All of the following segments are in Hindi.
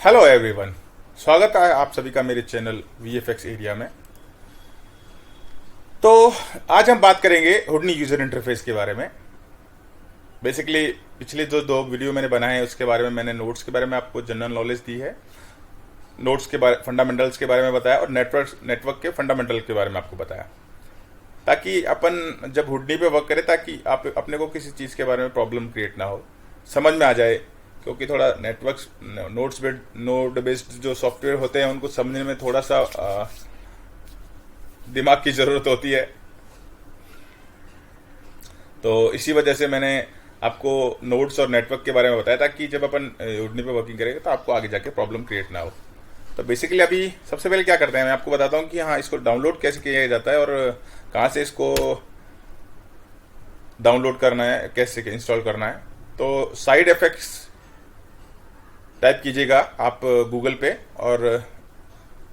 Hello everyone. स्वागत है आप सभी का मेरे चैनल VFX एरिया में। तो आज हम बात करेंगे हुडनी यूजर इंटरफेस के बारे में। बेसिकली पिछले जो दो वीडियो मैंने बनाए हैं उसके बारे में मैंने नोट्स के बारे में आपको जनरल नॉलेज दी है, नोट्स के बारे फंडामेंटल्स के बारे में बताया और नेटवर्क के फंडामेंटल के बारे में आपको बताया, ताकि अपन जब हुडनी पे वर्क करें ताकि आप अपने को किसी चीज़ के बारे में प्रॉब्लम क्रिएट ना हो, समझ में आ जाए। क्योंकि थोड़ा नोड बेस्ड जो सॉफ्टवेयर होते हैं उनको समझने में थोड़ा सा दिमाग की ज़रूरत होती है। तो इसी वजह से मैंने आपको नोड्स और नेटवर्क के बारे में बताया ताकि जब अपन हुडनी पे वर्किंग करेंगे तो आपको आगे जाके प्रॉब्लम क्रिएट ना हो। तो बेसिकली अभी सबसे पहले क्या करते हैं, मैं आपको बताता हूँ कि हाँ इसको डाउनलोड कैसे किया जाता है और कहाँ से इसको डाउनलोड करना है, कैसे इंस्टॉल करना है। तो साइड इफेक्ट्स टाइप कीजिएगा आप गूगल पे और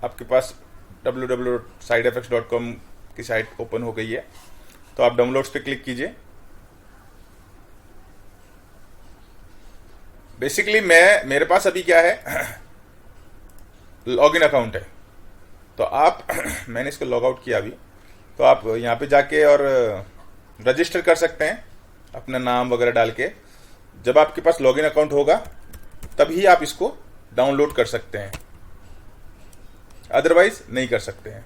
आपके पास www.sidefx.com की साइट ओपन हो गई है। तो आप डाउनलोड्स पे क्लिक कीजिए। बेसिकली मेरे पास अभी क्या है, लॉगिन अकाउंट है। तो आप मैंने इसको लॉग आउट किया अभी। तो आप यहाँ पे जाके और रजिस्टर कर सकते हैं अपना नाम वगैरह डाल के। जब आपके पास लॉगिन अकाउंट होगा तभी आप इसको डाउनलोड कर सकते हैं, अदरवाइज नहीं कर सकते हैं।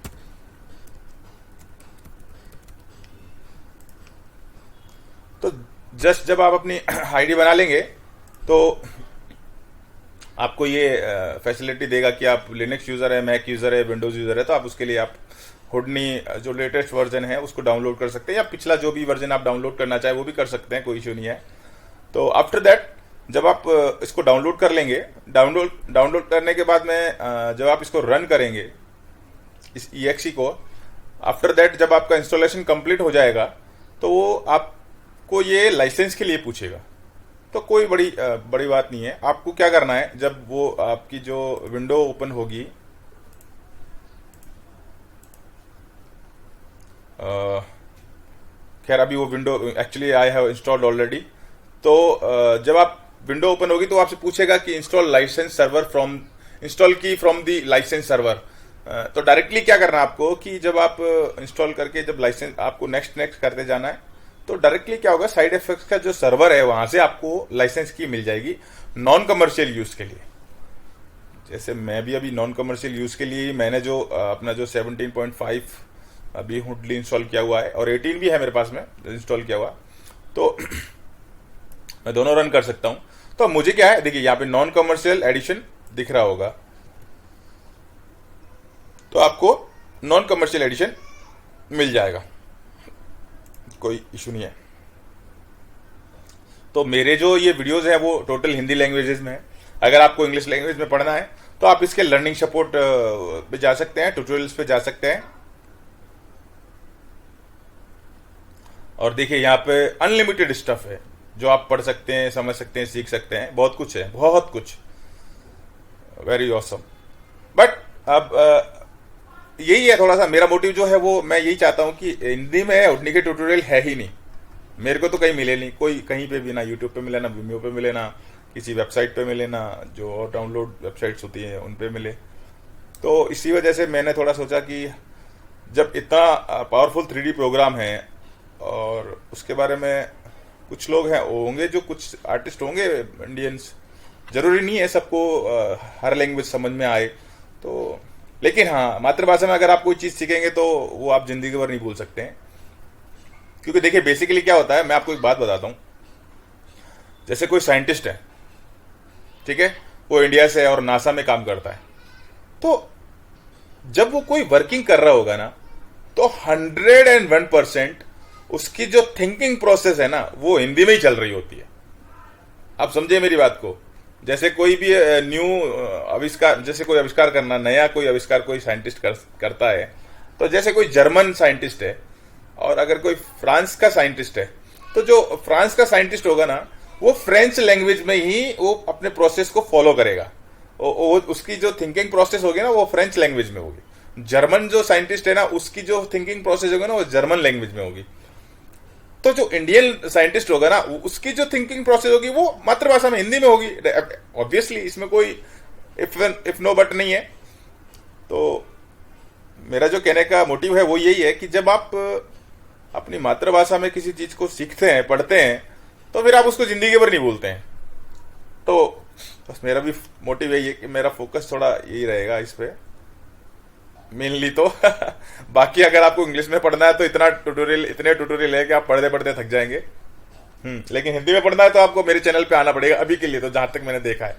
तो जस्ट जब आप अपनी आईडी बना लेंगे तो आपको ये फैसिलिटी देगा कि आप लिनक्स यूज़र है, मैक यूज़र है, विंडोज़ यूज़र है, तो आप उसके लिए आप हुडनी जो लेटेस्ट वर्जन है उसको डाउनलोड कर सकते हैं, या पिछला जो भी वर्जन आप डाउनलोड करना चाहे वो भी कर सकते हैं, कोई इश्यू नहीं है। तो आफ्टर दैट जब आप इसको डाउनलोड कर लेंगे, डाउनलोड करने के बाद में जब आप इसको रन करेंगे इस EXE को, आफ्टर दैट जब आपका इंस्टॉलेशन कंप्लीट हो जाएगा तो वो आपको ये लाइसेंस के लिए पूछेगा। तो कोई बड़ी बात नहीं है। आपको क्या करना है, जब वो आपकी जो विंडो ओपन होगी, खैर अभी वो window actually I have installed already. तो जब आप विंडो ओपन होगी तो आपसे पूछेगा कि install licence server from the licence server. तो डायरेक्टली क्या करना है आपको कि जब आप इंस्टॉल करके जब लाइसेंस आपको नेक्स्ट करते जाना है, तो डायरेक्टली क्या होगा, साइड इफेक्ट्स का जो सर्वर है वहां से आपको लाइसेंस की मिल जाएगी नॉन कमर्शियल यूज के लिए। जैसे मैं भी अभी नॉन कमर्शियल यूज के लिए मैंने जो अपना जो 17.5 अभी हुडली इंस्टॉल किया हुआ है और 18 भी है मेरे पास में इंस्टॉल किया हुआ, तो मैं दोनों रन कर सकता हूं। तो मुझे क्या है, देखिए यहाँ पे नॉन कमर्शियल एडिशन दिख रहा होगा, तो आपको नॉन कमर्शियल एडिशन मिल जाएगा, कोई इशू नहीं है। तो मेरे जो ये वीडियोस हैं वो टोटल हिंदी लैंग्वेजेस में है। अगर आपको इंग्लिश लैंग्वेज में पढ़ना है तो आप इसके लर्निंग सपोर्ट पे जा सकते हैं, ट्यूटोरियल्स पे जा सकते हैं। और देखिए यहाँ पे अनलिमिटेड स्टफ है जो आप पढ़ सकते हैं, समझ सकते हैं, सीख सकते हैं, बहुत कुछ है, बहुत कुछ, वेरी ऑसम। बट अब यही है, थोड़ा सा मेरा मोटिव जो है वो मैं यही चाहता हूं कि हिंदी में हुडनी के ट्यूटोरियल है ही नहीं, मेरे को तो कहीं मिले नहीं, कोई कहीं पे भी, ना यूट्यूब पे मिले, ना विमियो पे मिले, ना किसी वेबसाइट पे मिले, ना जो और डाउनलोड वेबसाइट्स होती हैं उन पे मिले। तो इसी वजह से मैंने थोड़ा सोचा कि जब इतना पावरफुल 3D प्रोग्राम है और उसके बारे में कुछ लोग हैं होंगे, जो कुछ आर्टिस्ट होंगे इंडियंस, जरूरी नहीं है सबको हर लैंग्वेज समझ में आए, तो लेकिन हाँ मातृभाषा में अगर आप कोई चीज सीखेंगे तो वो आप जिंदगी भर नहीं भूल सकते हैं। क्योंकि देखिए बेसिकली क्या होता है, मैं आपको एक बात बताता हूं। जैसे कोई साइंटिस्ट है, ठीक है, वो इंडिया से है और नासा में काम करता है, तो जब वो कोई वर्किंग कर रहा होगा ना, तो 101% उसकी जो थिंकिंग प्रोसेस है ना वो हिंदी में ही चल रही होती है। आप समझे मेरी बात को। जैसे कोई भी न्यू आविष्कार, जैसे कोई आविष्कार करना, नया कोई आविष्कार कोई साइंटिस्ट करता है, तो जैसे कोई जर्मन साइंटिस्ट है और अगर कोई फ्रांस का साइंटिस्ट है, तो जो फ्रांस का साइंटिस्ट होगा ना वो फ्रेंच लैंग्वेज में ही वो अपने प्रोसेस को फॉलो करेगा। उसकी जो थिंकिंग प्रोसेस होगी ना वो फ्रेंच लैंग्वेज में होगी। जर्मन जो साइंटिस्ट है ना उसकी जो थिंकिंग प्रोसेस होगी ना वो जर्मन लैंग्वेज में होगी। तो जो इंडियन साइंटिस्ट होगा ना उसकी जो थिंकिंग प्रोसेस होगी वो मातृभाषा में हिंदी में होगी। ऑब्वियसली इसमें कोई इफ नो बट नहीं है। तो मेरा जो कहने का मोटिव है वो यही है कि जब आप अपनी मातृभाषा में किसी चीज को सीखते हैं, पढ़ते हैं, तो फिर आप उसको जिंदगी भर नहीं भूलते हैं। तो बस मेरा भी मोटिव यही है कि मेरा फोकस थोड़ा यही रहेगा इस पे मेनली। तो बाकी अगर आपको इंग्लिश में पढ़ना है तो इतने ट्यूटोरियल है कि आप पढ़ते पढ़ते थक जाएंगे। लेकिन हिंदी में पढ़ना है तो आपको मेरे चैनल पे आना पड़ेगा अभी के लिए, तो जहां तक मैंने देखा है।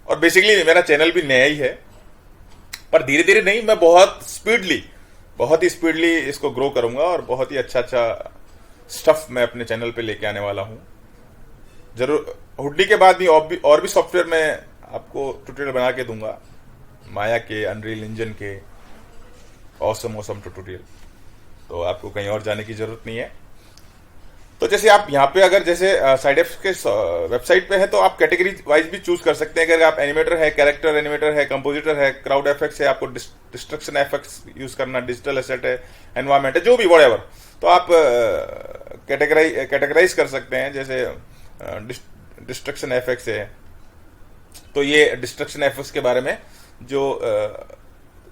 और बेसिकली मेरा चैनल भी नया ही है, पर धीरे धीरे नहीं, मैं बहुत ही स्पीडली इसको ग्रो करूंगा और बहुत ही अच्छा स्टफ मैं अपने चैनल पे लेके आने वाला हूं जरूर। हुडी के बाद भी और भी सॉफ्टवेयर मैं आपको ट्यूटोरियल बना के दूंगा, माया के, अनरील इंजन के, ऑसम ट्यूटोरियल। तो आपको कहीं और जाने की जरूरत नहीं है। तो जैसे आप यहाँ पे अगर जैसे साइड एप्स के वेबसाइट पे है तो आप कैटेगरी वाइज भी चूज कर सकते हैं। अगर आप एनिमेटर है, कैरेक्टर एनिमेटर है, कंपोजिटर है, क्राउड एफेक्ट्स है, आपको डिस्ट्रक्शन एफेक्ट्स यूज करना, डिजिटल एसेट है, एनवायरमेंट है, जो भी व्हाटएवर, तो आप कैटेगराइज कर सकते हैं। जैसे डिस्ट्रक्शन एफेक्ट्स है, तो ये डिस्ट्रक्शन एफेक्ट्स के बारे में जो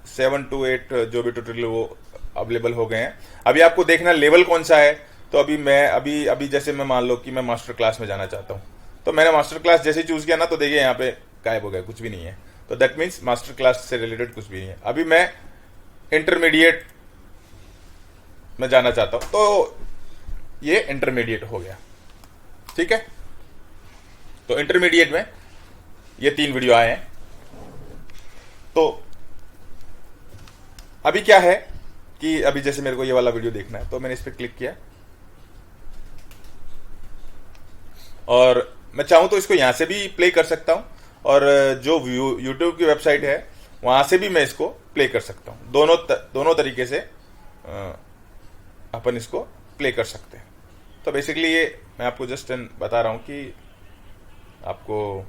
7 to 8 जो भी ट्यूटोरियल वो अवेलेबल हो गए हैं। अभी आपको देखना लेवल कौन सा है। तो अभी जैसे मैं मान लो कि मैं मास्टर क्लास में जाना चाहता हूं, तो मैंने मास्टर क्लास जैसे चूज किया ना, तो देखिए यहाँ पे गायब हो गया, कुछ भी नहीं है। तो दैट मीन्स मास्टर क्लास से रिलेटेड कुछ भी नहीं है। अभी मैं इंटरमीडिएट में जाना चाहता हूं, तो ये इंटरमीडिएट हो गया, ठीक है। तो इंटरमीडिएट में ये 3 वीडियो आए हैं। तो अभी क्या है कि अभी जैसे मेरे को ये वाला वीडियो देखना है, तो मैंने इस पर क्लिक किया और मैं चाहूं तो इसको यहां से भी प्ले कर सकता हूं, और जो यूट्यूब की वेबसाइट है वहां से भी मैं इसको प्ले कर सकता हूं। दोनों तरीके से अपन इसको प्ले कर सकते हैं। तो बेसिकली ये मैं आपको जस्ट बता रहा हूं कि आपको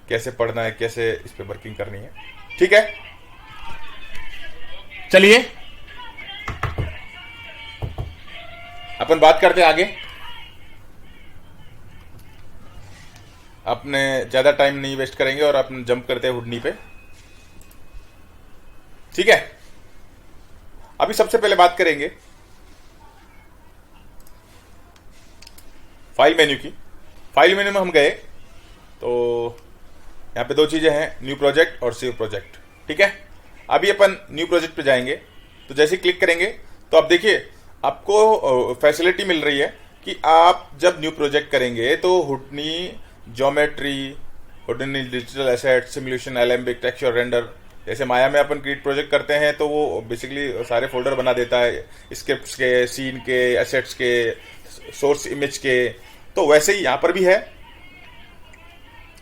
कैसे पढ़ना है, कैसे इस पे वर्किंग करनी है, ठीक है। चलिए अपन बात करते हैं आगे। अपने ज्यादा टाइम नहीं वेस्ट करेंगे और अपन जंप करते हैं हुडनी पे, ठीक है। अभी सबसे पहले बात करेंगे फाइल मेन्यू की। फाइल मेन्यू में हम गए तो यहां पे 2 चीजें हैं, न्यू प्रोजेक्ट और सेव प्रोजेक्ट, ठीक है। अभी अपन न्यू प्रोजेक्ट पे जाएंगे, तो जैसे ही क्लिक करेंगे तो आप देखिए आपको फैसिलिटी मिल रही है कि आप जब न्यू प्रोजेक्ट करेंगे तो Houdini geometry, Houdini digital asset, simulation, Alembic, texture, render, जैसे माया में अपन क्रिएट प्रोजेक्ट करते हैं तो वो बेसिकली सारे फोल्डर बना देता है, स्क्रिप्ट्स के, सीन के, एसेट्स के, सोर्स इमेज के। तो वैसे ही यहां पर भी है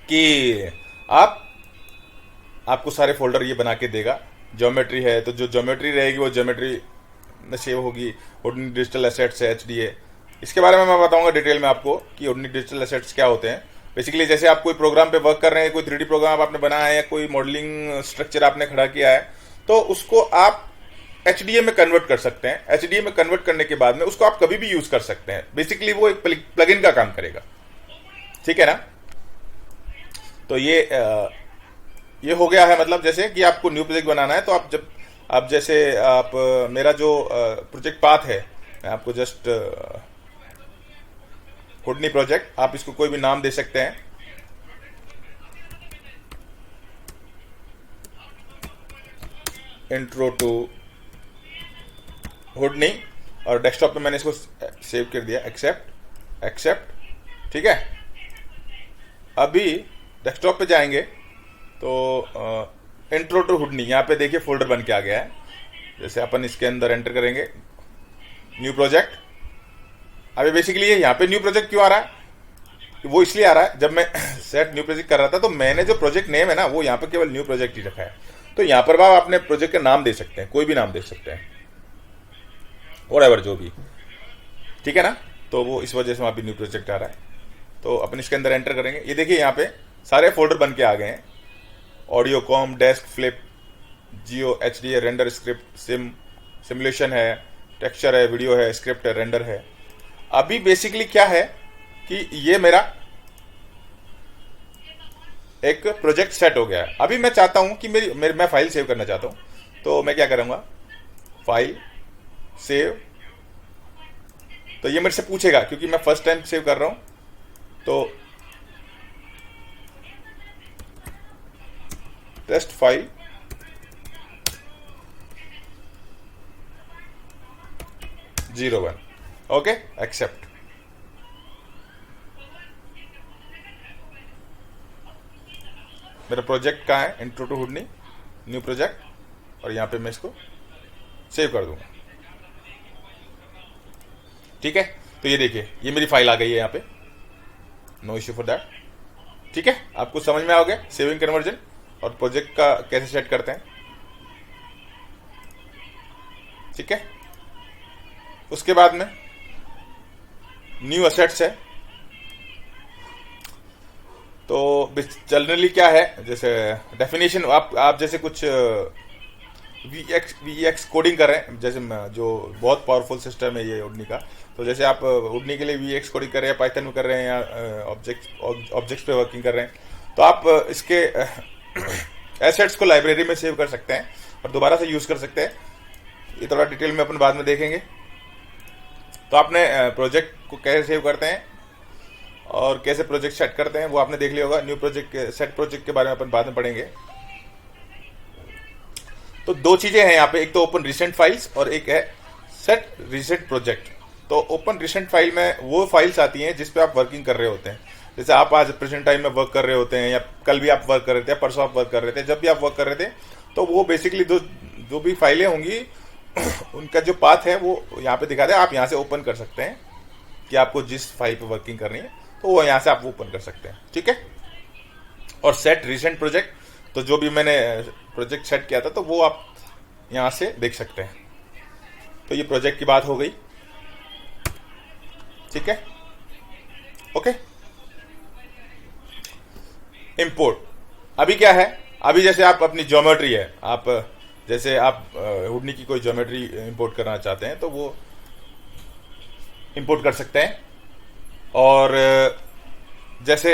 कि आपको सारे फोल्डर ये बना के देगा। ज्योमेट्री है तो जो ज्योमेट्री रहेगी वो ज्योमेट्री में सेव होगी। हुडनी डिजिटल एसेट्स है, एचडी है, इसके बारे में मैं बताऊंगा डिटेल में आपको कि हुडनी डिजिटल एसेट्स क्या होते हैं। बेसिकली जैसे आप कोई प्रोग्राम पे वर्क कर रहे हैं, कोई 3D प्रोग्राम आपने बनाया है या कोई मॉडलिंग स्ट्रक्चर आपने खड़ा किया है, तो उसको आप एचडीए में कन्वर्ट कर सकते हैं। एचडीए में कन्वर्ट करने के बाद में उसको आप कभी भी यूज कर सकते हैं। बेसिकली वो एक प्लगइन का काम करेगा, ठीक है ना। तो ये हो गया है, मतलब जैसे कि आपको न्यू प्रोजेक्ट बनाना है तो आप मेरा जो प्रोजेक्ट पाथ है, मैं आपको जस्ट हुडनी प्रोजेक्ट, आप इसको कोई भी नाम दे सकते हैं। इंट्रो टू हुडनी, और डेस्कटॉप पे मैंने इसको सेव कर दिया, एक्सेप्ट, ठीक है। अभी डेस्कटॉप पे जाएंगे तो इंट्रो टू हुडनी, यहाँ पे देखिए फोल्डर बन के आ गया है। जैसे अपन इसके अंदर एंटर करेंगे न्यू प्रोजेक्ट। अभी बेसिकली यहाँ पे न्यू प्रोजेक्ट क्यों आ रहा है, वो इसलिए आ रहा है, जब मैं सेट न्यू प्रोजेक्ट कर रहा था तो मैंने जो प्रोजेक्ट नेम है ना वो यहाँ पे केवल न्यू प्रोजेक्ट ही रखा है। तो यहाँ पर आप अपने प्रोजेक्ट का नाम दे सकते हैं, कोई भी नाम दे सकते हैं, व्हाटएवर जो भी, ठीक है ना। तो वो इस वजह से वहां पे न्यू प्रोजेक्ट आ रहा है। तो अपन इसके अंदर एंटर करेंगे, ये देखिए यहाँ पे सारे फोल्डर बन के आ गए हैं। ऑडियो कॉम, डेस्क, फ्लिप, जियो, एचडी, रेंडर, स्क्रिप्ट, सिमुलेशन है, टेक्सचर है, वीडियो है, स्क्रिप्ट है, रेंडर है। अभी बेसिकली क्या है कि ये मेरा एक प्रोजेक्ट सेट हो गया है। अभी मैं चाहता हूं कि मैं फाइल सेव करना चाहता हूं, तो मैं क्या करूंगा, फाइल सेव। तो ये मेरे से पूछेगा क्योंकि मैं फर्स्ट टाइम सेव कर रहा हूं, तो test file zero one, okay accept. मेरा प्रोजेक्ट कहाँ है, intro to Houdini, new project, और यहाँ पे मैं इसको सेव कर दूंगा। ठीक है, तो ये देखिए ये मेरी फाइल आ गई है यहाँ पे, नो इश्यू फॉर दैट। ठीक है, आपको समझ में आ गया सेविंग कन्वर्जन और प्रोजेक्ट का कैसे सेट करते हैं। ठीक है, उसके बाद में न्यू असेट्स है। तो जनरली क्या है, जैसे डेफिनेशन आप जैसे कुछ वीएक्स कोडिंग कर रहे हैं, जैसे जो बहुत पावरफुल सिस्टम है ये उडनी का, तो जैसे आप उडनी के लिए वीएक्स कोडिंग कर रहे हैं, पाइथन में कर रहे हैं, या ऑब्जेक्ट्स पे वर्किंग कर रहे हैं, तो आप इसके एसेट्स को लाइब्रेरी में सेव कर सकते हैं और दोबारा से यूज कर सकते हैं। ये थोड़ा डिटेल में अपन बाद में देखेंगे। तो आपने प्रोजेक्ट को कैसे सेव करते हैं और कैसे प्रोजेक्ट सेट करते हैं वो आपने देख लिया होगा। न्यू प्रोजेक्ट, सेट प्रोजेक्ट के बारे में अपन बाद में पढ़ेंगे। तो दो चीजें हैं यहाँ पे, एक तो ओपन रिसेंट फाइल्स और एक है सेट रिसेंट प्रोजेक्ट। तो ओपन रिसेंट फाइल में वो फाइल्स आती हैं जिस पे आप वर्किंग कर रहे होते हैं। जैसे आप आज प्रेजेंट टाइम में वर्क कर रहे होते हैं, या कल भी आप वर्क कर रहे थे, परसों आप वर्क कर रहे थे, जब भी आप वर्क कर रहे थे, तो वो बेसिकली जो भी फाइलें होंगी उनका जो पाथ है वो यहाँ पे दिखा दे। आप यहाँ से ओपन कर सकते हैं कि आपको जिस फाइल पे वर्किंग करनी है, तो वो यहाँ से आप ओपन कर सकते हैं। ठीक है, और सेट रिसेंट प्रोजेक्ट, तो जो भी मैंने प्रोजेक्ट सेट किया था तो वो आप यहाँ से देख सकते हैं। तो ये प्रोजेक्ट की बात हो गई। ठीक है, ओके। इंपोर्ट, अभी क्या है, अभी जैसे आप अपनी ज्योमेट्री है, आप जैसे आप हुडनी की कोई ज्योमेट्री इंपोर्ट करना चाहते हैं तो वो इंपोर्ट कर सकते हैं। और जैसे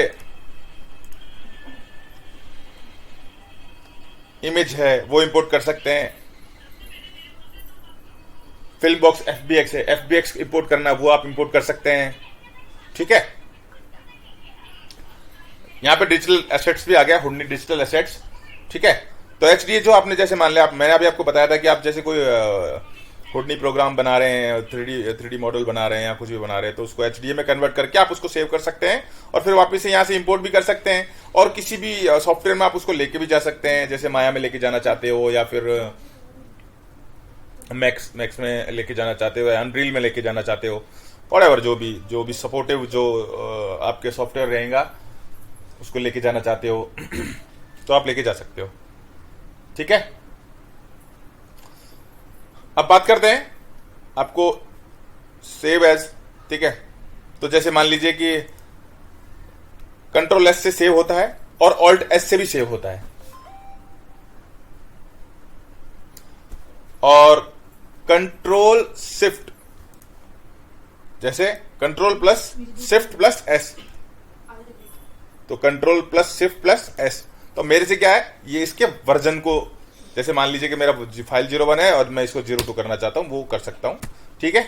इमेज है वो इंपोर्ट कर सकते हैं। फिल्म बॉक्स एफबीएक्स है, एफबीएक्स इंपोर्ट करना वो आप इंपोर्ट कर सकते हैं। ठीक है, यहां पे डिजिटल एसेट्स भी आ गया, हुडनी डिजिटल एसेट्स। ठीक है, तो एचडीए जो आपने जैसे मान लिया, मैंने अभी आपको बताया था कि आप जैसे कोई हुडनी प्रोग्राम बना रहे हैं, थ्री डी मॉडल बना रहे हैं या कुछ भी बना रहे हैं, तो उसको एचडीए में कन्वर्ट करके आप उसको सेव कर सकते हैं और फिर वापस से यहाँ से इंपोर्ट भी कर सकते हैं। और किसी भी सॉफ्टवेयर में आप उसको लेके भी जा सकते हैं, जैसे माया में लेके जाना चाहते हो, या फिर मैक्स में लेके जाना चाहते हो, या अनरील में लेके जाना चाहते हो, व्हाटएवर जो भी सपोर्टिव जो आपके सॉफ्टवेयर रहेगा उसको लेके जाना चाहते हो तो आप लेके जा सकते हो। ठीक है, अब बात करते हैं आपको सेव एज। ठीक है, तो जैसे मान लीजिए कि कंट्रोल एस से सेव होता है और ऑल्ट एस से भी सेव होता है, और कंट्रोल शिफ्ट, जैसे control plus shift plus S, तो control plus shift plus S. तो मेरे से क्या है, ये इसके वर्जन को, जैसे मान लीजिए कि मेरा फाइल 01 है और मैं इसको 02 करना चाहता हूं, वो कर सकता हूं। ठीक है,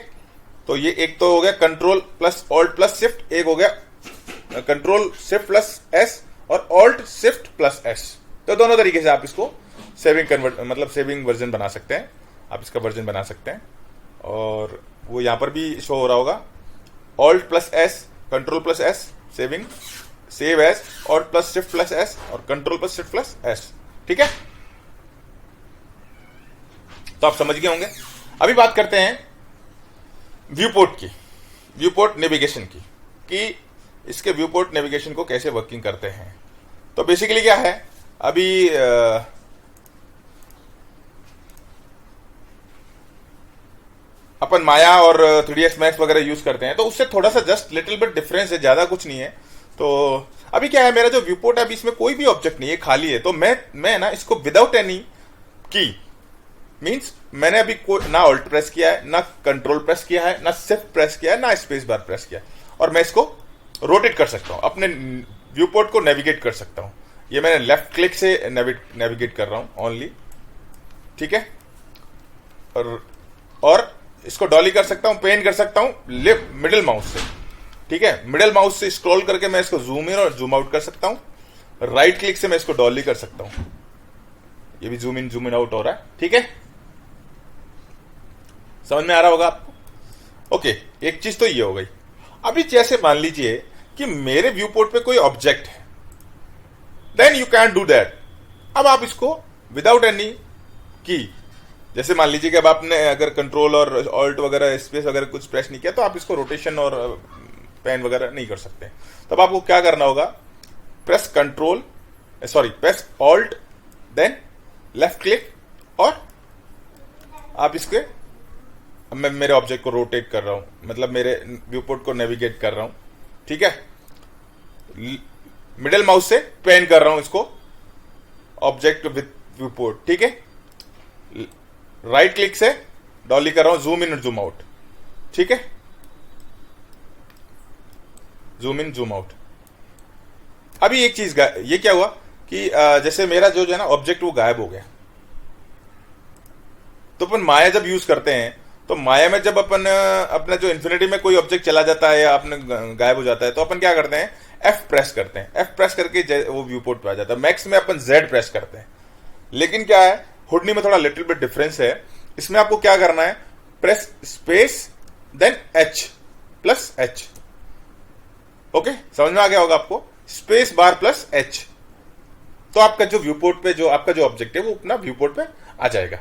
तो ये एक तो हो गया control plus alt plus shift, एक हो गया कंट्रोल शिफ्ट प्लस एस और ऑल्ट शिफ्ट प्लस एस। तो दोनों तरीके से आप इसको सेविंग वर्जन बना सकते हैं, आप इसका वर्जन बना सकते हैं। और वो यहां पर भी शो हो रहा होगा, alt plus S, control plus S, save S, alt plus shift plus S और control plus shift plus S. ठीक है, तो आप समझ गए होंगे। अभी बात करते हैं व्यूपोर्ट की, व्यूपोर्ट नेविगेशन की, कि इसके व्यूपोर्ट नेविगेशन को कैसे वर्किंग करते हैं। तो बेसिकली क्या है, अभी अपन माया और 3ds मैक्स वगैरह यूज करते हैं, तो उससे थोड़ा सा जस्ट लिटिल बिट डिफरेंस है, ज्यादा कुछ नहीं है। तो अभी क्या है, मेरा जो व्यूपोर्ट है अभी इसमें कोई भी ऑब्जेक्ट नहीं है, खाली है। तो मैं ना इसको विदाउट एनी की, मींस मैंने अभी ना ऑल्ट प्रेस किया है, ना कंट्रोल प्रेस किया है, ना शिफ्ट प्रेस किया है, ना स्पेस बार प्रेस किया है, और मैं इसको रोटेट कर सकता हूं, अपने व्यूपोर्ट को नेविगेट कर सकता हूं। ये मैंने लेफ्ट क्लिक से नेविगेट कर रहा हूं ओनली, ठीक है। और इसको डॉली कर सकता हूं, पेन कर सकता हूं लेफ्ट मिडिल माउस से, ठीक है। मिडिल माउस से स्क्रॉल करके मैं इसको जूम इन और जूम आउट कर सकता हूं। राइट क्लिक से मैं इसको डॉली कर सकता हूं, ये भी जूम इन आउट हो रहा है, ठीक है। समझ में आ रहा होगा आपको? ओके, एक चीज तो ये हो गई। अभी जैसे मान लीजिए कि मेरे व्यू पोर्ट पे कोई ऑब्जेक्ट है, then you can do that. अब आप इसको विदाउट एनी की, जैसे मान लीजिए कि अब आपने अगर कंट्रोल और ऑल्ट वगैरह स्पेस वगैरह कुछ प्रेस नहीं किया तो आप इसको रोटेशन और पेन वगैरह नहीं कर सकते। तब आपको क्या करना होगा, press press alt then left click, और आप इसके, मैं मेरे ऑब्जेक्ट को रोटेट कर रहा हूं, मतलब मेरे व्यू पोर्ट को नेविगेट कर रहा हूं, ठीक है। मिडिल माउस से पेन कर रहा हूं इसको ऑब्जेक्ट विथ व्यू पोर्ट, ठीक है। राइट क्लिक से डॉली कर रहा हूं, जूम इन और जूम आउट, ठीक है। Zoom in zoom out. अभी एक चीज ये क्या हुआ कि जैसे मेरा जो है ना ऑब्जेक्ट वो गायब हो गया। तो अपन माया जब यूज करते हैं तो माया में जब अपन अपना जो इन्फिनिटी में कोई ऑब्जेक्ट चला जाता है या अपने गायब हो जाता है तो अपन क्या करते हैं, एफ प्रेस करते हैं। एफ प्रेस करके वो व्यू पोर्ट पे आ जाता है। मैक्स में अपन जेड प्रेस करते हैं। लेकिन क्या है, हुडनी में थोड़ा लिटिल बिट डिफरेंस है। इसमें आपको क्या करना है, press space then h plus h. Okay, समझ में आ गया होगा आपको, स्पेस बार प्लस एच। तो आपका जो व्यू पोर्ट पे जो आपका जो ऑब्जेक्ट है वो अपना व्यू पोर्ट पे आ जाएगा।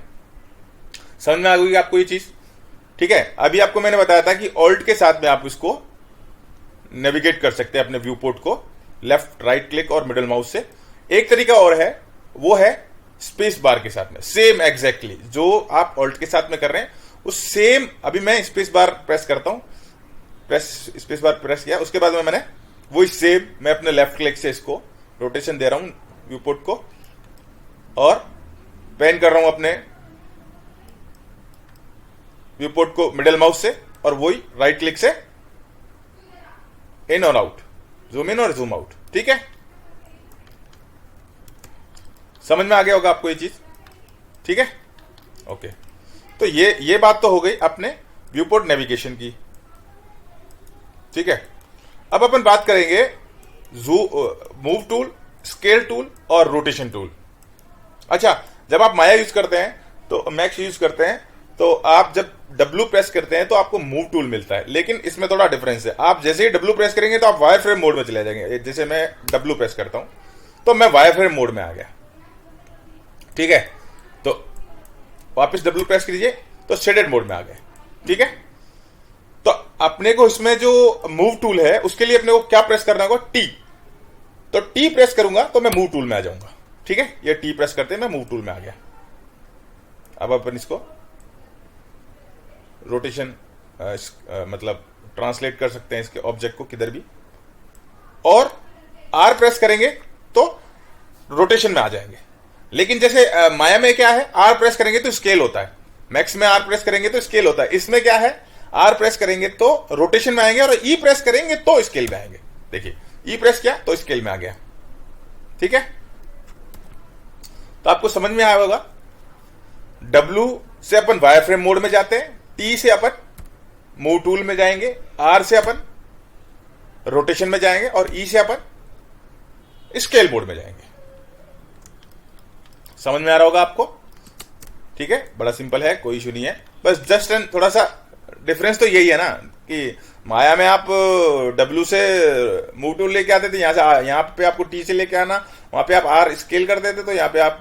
समझ में आ गई आपको ये चीज, ठीक है। अभी आपको मैंने बताया था कि ऑल्ट के साथ में आप इसको नेविगेट कर सकते हैं अपने व्यू पोर्ट को, लेफ्ट राइट क्लिक और मिडिल माउस से। एक तरीका और है, वो है स्पेस बार के साथ में, सेम एग्जैक्टली जो आप ऑल्ट के साथ में कर रहे हैं उस सेम। अभी मैं स्पेस बार प्रेस करता हूं, स्पेस बार प्रेस किया, उसके बाद में मैंने वही सेम, मैं अपने लेफ्ट क्लिक से इसको रोटेशन दे रहा हूं व्यू पोर्ट को, और पेन कर रहा हूं अपने व्यू पोर्ट को मिडिल माउस से, और वही राइट क्लिक से इन और आउट, जूम इन और जूम आउट, ठीक है। समझ में आ गया होगा आपको ये चीज, ठीक है। ओके, तो ये बात तो हो गई अपने व्यू पोर्ट नेविगेशन की, ठीक है। अब अपन बात करेंगे मूव टूल, स्केल टूल और रोटेशन टूल। अच्छा, जब आप माया यूज करते हैं तो मैक्स यूज करते हैं तो आप जब W प्रेस करते हैं तो आपको मूव टूल मिलता है, लेकिन इसमें थोड़ा डिफरेंस है। आप जैसे ही W प्रेस करेंगे तो आप वायर फ्रेम मोड में चले जाएंगे। जैसे मैं W प्रेस करता हूं तो मैं वायर फ्रेम मोड में आ गया, ठीक है। तो वापस W प्रेस कीजिए तो शेडेड मोड में आ गए, ठीक है। तो अपने को इसमें जो मूव टूल है उसके लिए अपने को क्या प्रेस करना होगा, T। तो T प्रेस करूंगा तो मैं मूव टूल में आ जाऊंगा, ठीक है। ये T प्रेस करते हैं मैं मूव टूल में आ गया। अब अपन इसको रोटेशन मतलब ट्रांसलेट कर सकते हैं इसके ऑब्जेक्ट को किधर भी, और R प्रेस करेंगे तो रोटेशन में आ जाएंगे। लेकिन जैसे माया में क्या है, R प्रेस करेंगे तो स्केल होता है, मैक्स में R प्रेस करेंगे तो स्केल होता है। इसमें क्या है, R प्रेस करेंगे तो रोटेशन में आएंगे और E प्रेस करेंगे तो स्केल में आएंगे। देखिए, E प्रेस किया तो स्केल में आ गया, ठीक है। तो आपको समझ में आया होगा। W से अपन वायर फ्रेम मोड में जाते हैं, T से अपन मूव टूल में जाएंगे, R से अपन रोटेशन में जाएंगे और E से अपन स्केल मोड में जाएंगे। समझ में आ रहा होगा आपको, ठीक है। बड़ा सिंपल है, कोई इशू नहीं है। बस जस्ट एंड थोड़ा सा डिफरेंस तो यही है ना कि माया में आप W से मूव टूल लेके आते थे, यहां पे आपको T से लेके आना, वहां पे आप R स्केल कर देते, तो यहां पे आप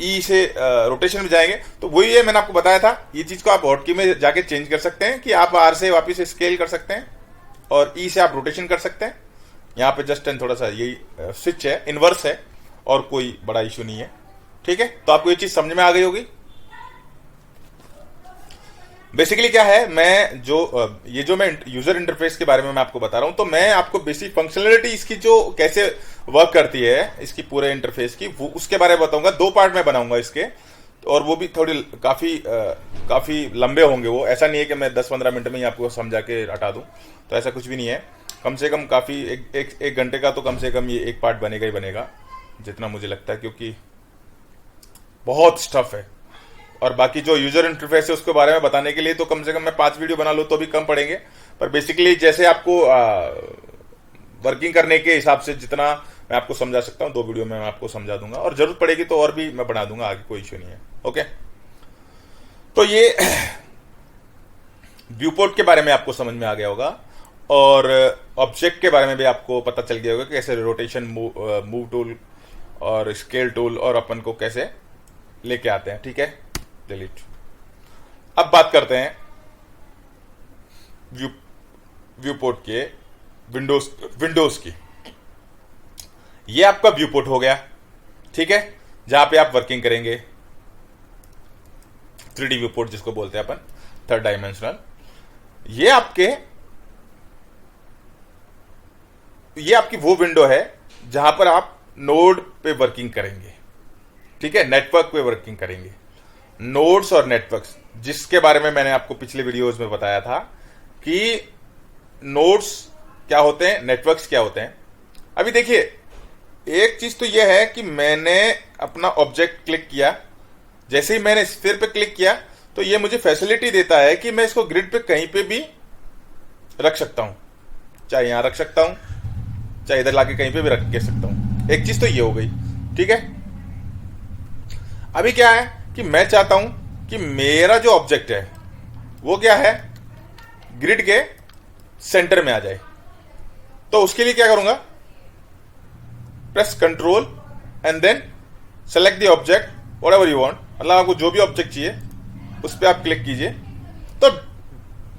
E से रोटेशन में जाएंगे। तो वही है, मैंने आपको बताया था, ये चीज को आप हॉटकी में जाके चेंज कर सकते हैं कि आप R से वापस स्केल कर सकते हैं और E से आप रोटेशन कर सकते हैं। यहां पे जस्ट एंड थोड़ा सा यही स्विच है, इनवर्स है, और कोई बड़ा इशू नहीं है, ठीक है। तो आपको ये चीज समझ में आ गई होगी। बेसिकली क्या है, मैं जो मैं यूजर इंटरफेस के बारे में मैं आपको बता रहा हूं, तो मैं आपको बेसिक फंक्शनलिटी इसकी जो कैसे वर्क करती है इसकी पूरे इंटरफेस की, वो उसके बारे में बताऊंगा। 2 पार्ट में बनाऊंगा इसके, और वो भी थोड़ी काफी लंबे होंगे। वो ऐसा नहीं है कि मैं 10-15 मिनट में ही आपको समझा के हटा दूं, तो ऐसा कुछ भी नहीं है। कम से कम काफ़ी एक घंटे का तो कम से कम ये एक पार्ट बनेगा ही बनेगा, जितना मुझे लगता है, क्योंकि बहुत स्टफ है। और बाकी जो यूजर इंटरफेस है उसके बारे में बताने के लिए तो कम से कम मैं 5 वीडियो बना लूँ तो भी कम पड़ेंगे। पर बेसिकली जैसे आपको वर्किंग करने के हिसाब से जितना मैं आपको समझा सकता हूँ 2 वीडियो में मैं आपको समझा दूंगा, और जरूरत पड़ेगी तो और भी मैं बना दूंगा आगे, कोई इश्यू नहीं है। ओके, तो ये व्यू पोर्ट के बारे में आपको समझ में आ गया होगा, और ऑब्जेक्ट के बारे में भी आपको पता चल गया होगा कि कैसे रोटेशन, मूव टूल और स्केल टूल और अपन को कैसे लेके आते हैं। ठीक है, डिलीट। अब बात करते हैं व्यू पोर्ट के विंडोज की। ये आपका व्यू पोर्ट हो गया, ठीक है, जहां पे आप वर्किंग करेंगे, 3D व्यू पोर्ट जिसको बोलते हैं अपन, 3rd डायमेंशनल। ये आपकी वो विंडो है जहां पर आप नोड पे वर्किंग करेंगे, ठीक है, नेटवर्क पे वर्किंग करेंगे। नोड्स और नेटवर्क्स, जिसके बारे में मैंने आपको पिछले वीडियोस में बताया था कि नोड्स क्या होते हैं, नेटवर्क्स क्या होते हैं। अभी देखिए, एक चीज तो यह है कि मैंने अपना ऑब्जेक्ट क्लिक किया, जैसे ही मैंने स्फीयर पे क्लिक किया तो ये मुझे फैसिलिटी देता है कि मैं इसको ग्रिड पे कहीं पे भी रख सकता हूं, चाहे यहां रख सकता हूं, चाहे इधर लाके कहीं पे भी रख के सकता हूं। एक चीज तो ये हो गई, ठीक है। अभी क्या है कि मैं चाहता हूं कि मेरा जो ऑब्जेक्ट है वो क्या है, ग्रिड के सेंटर में आ जाए। तो उसके लिए क्या करूंगा, press control and then select the object whatever you want, मतलब आपको जो भी ऑब्जेक्ट चाहिए उस पर आप क्लिक कीजिए। तो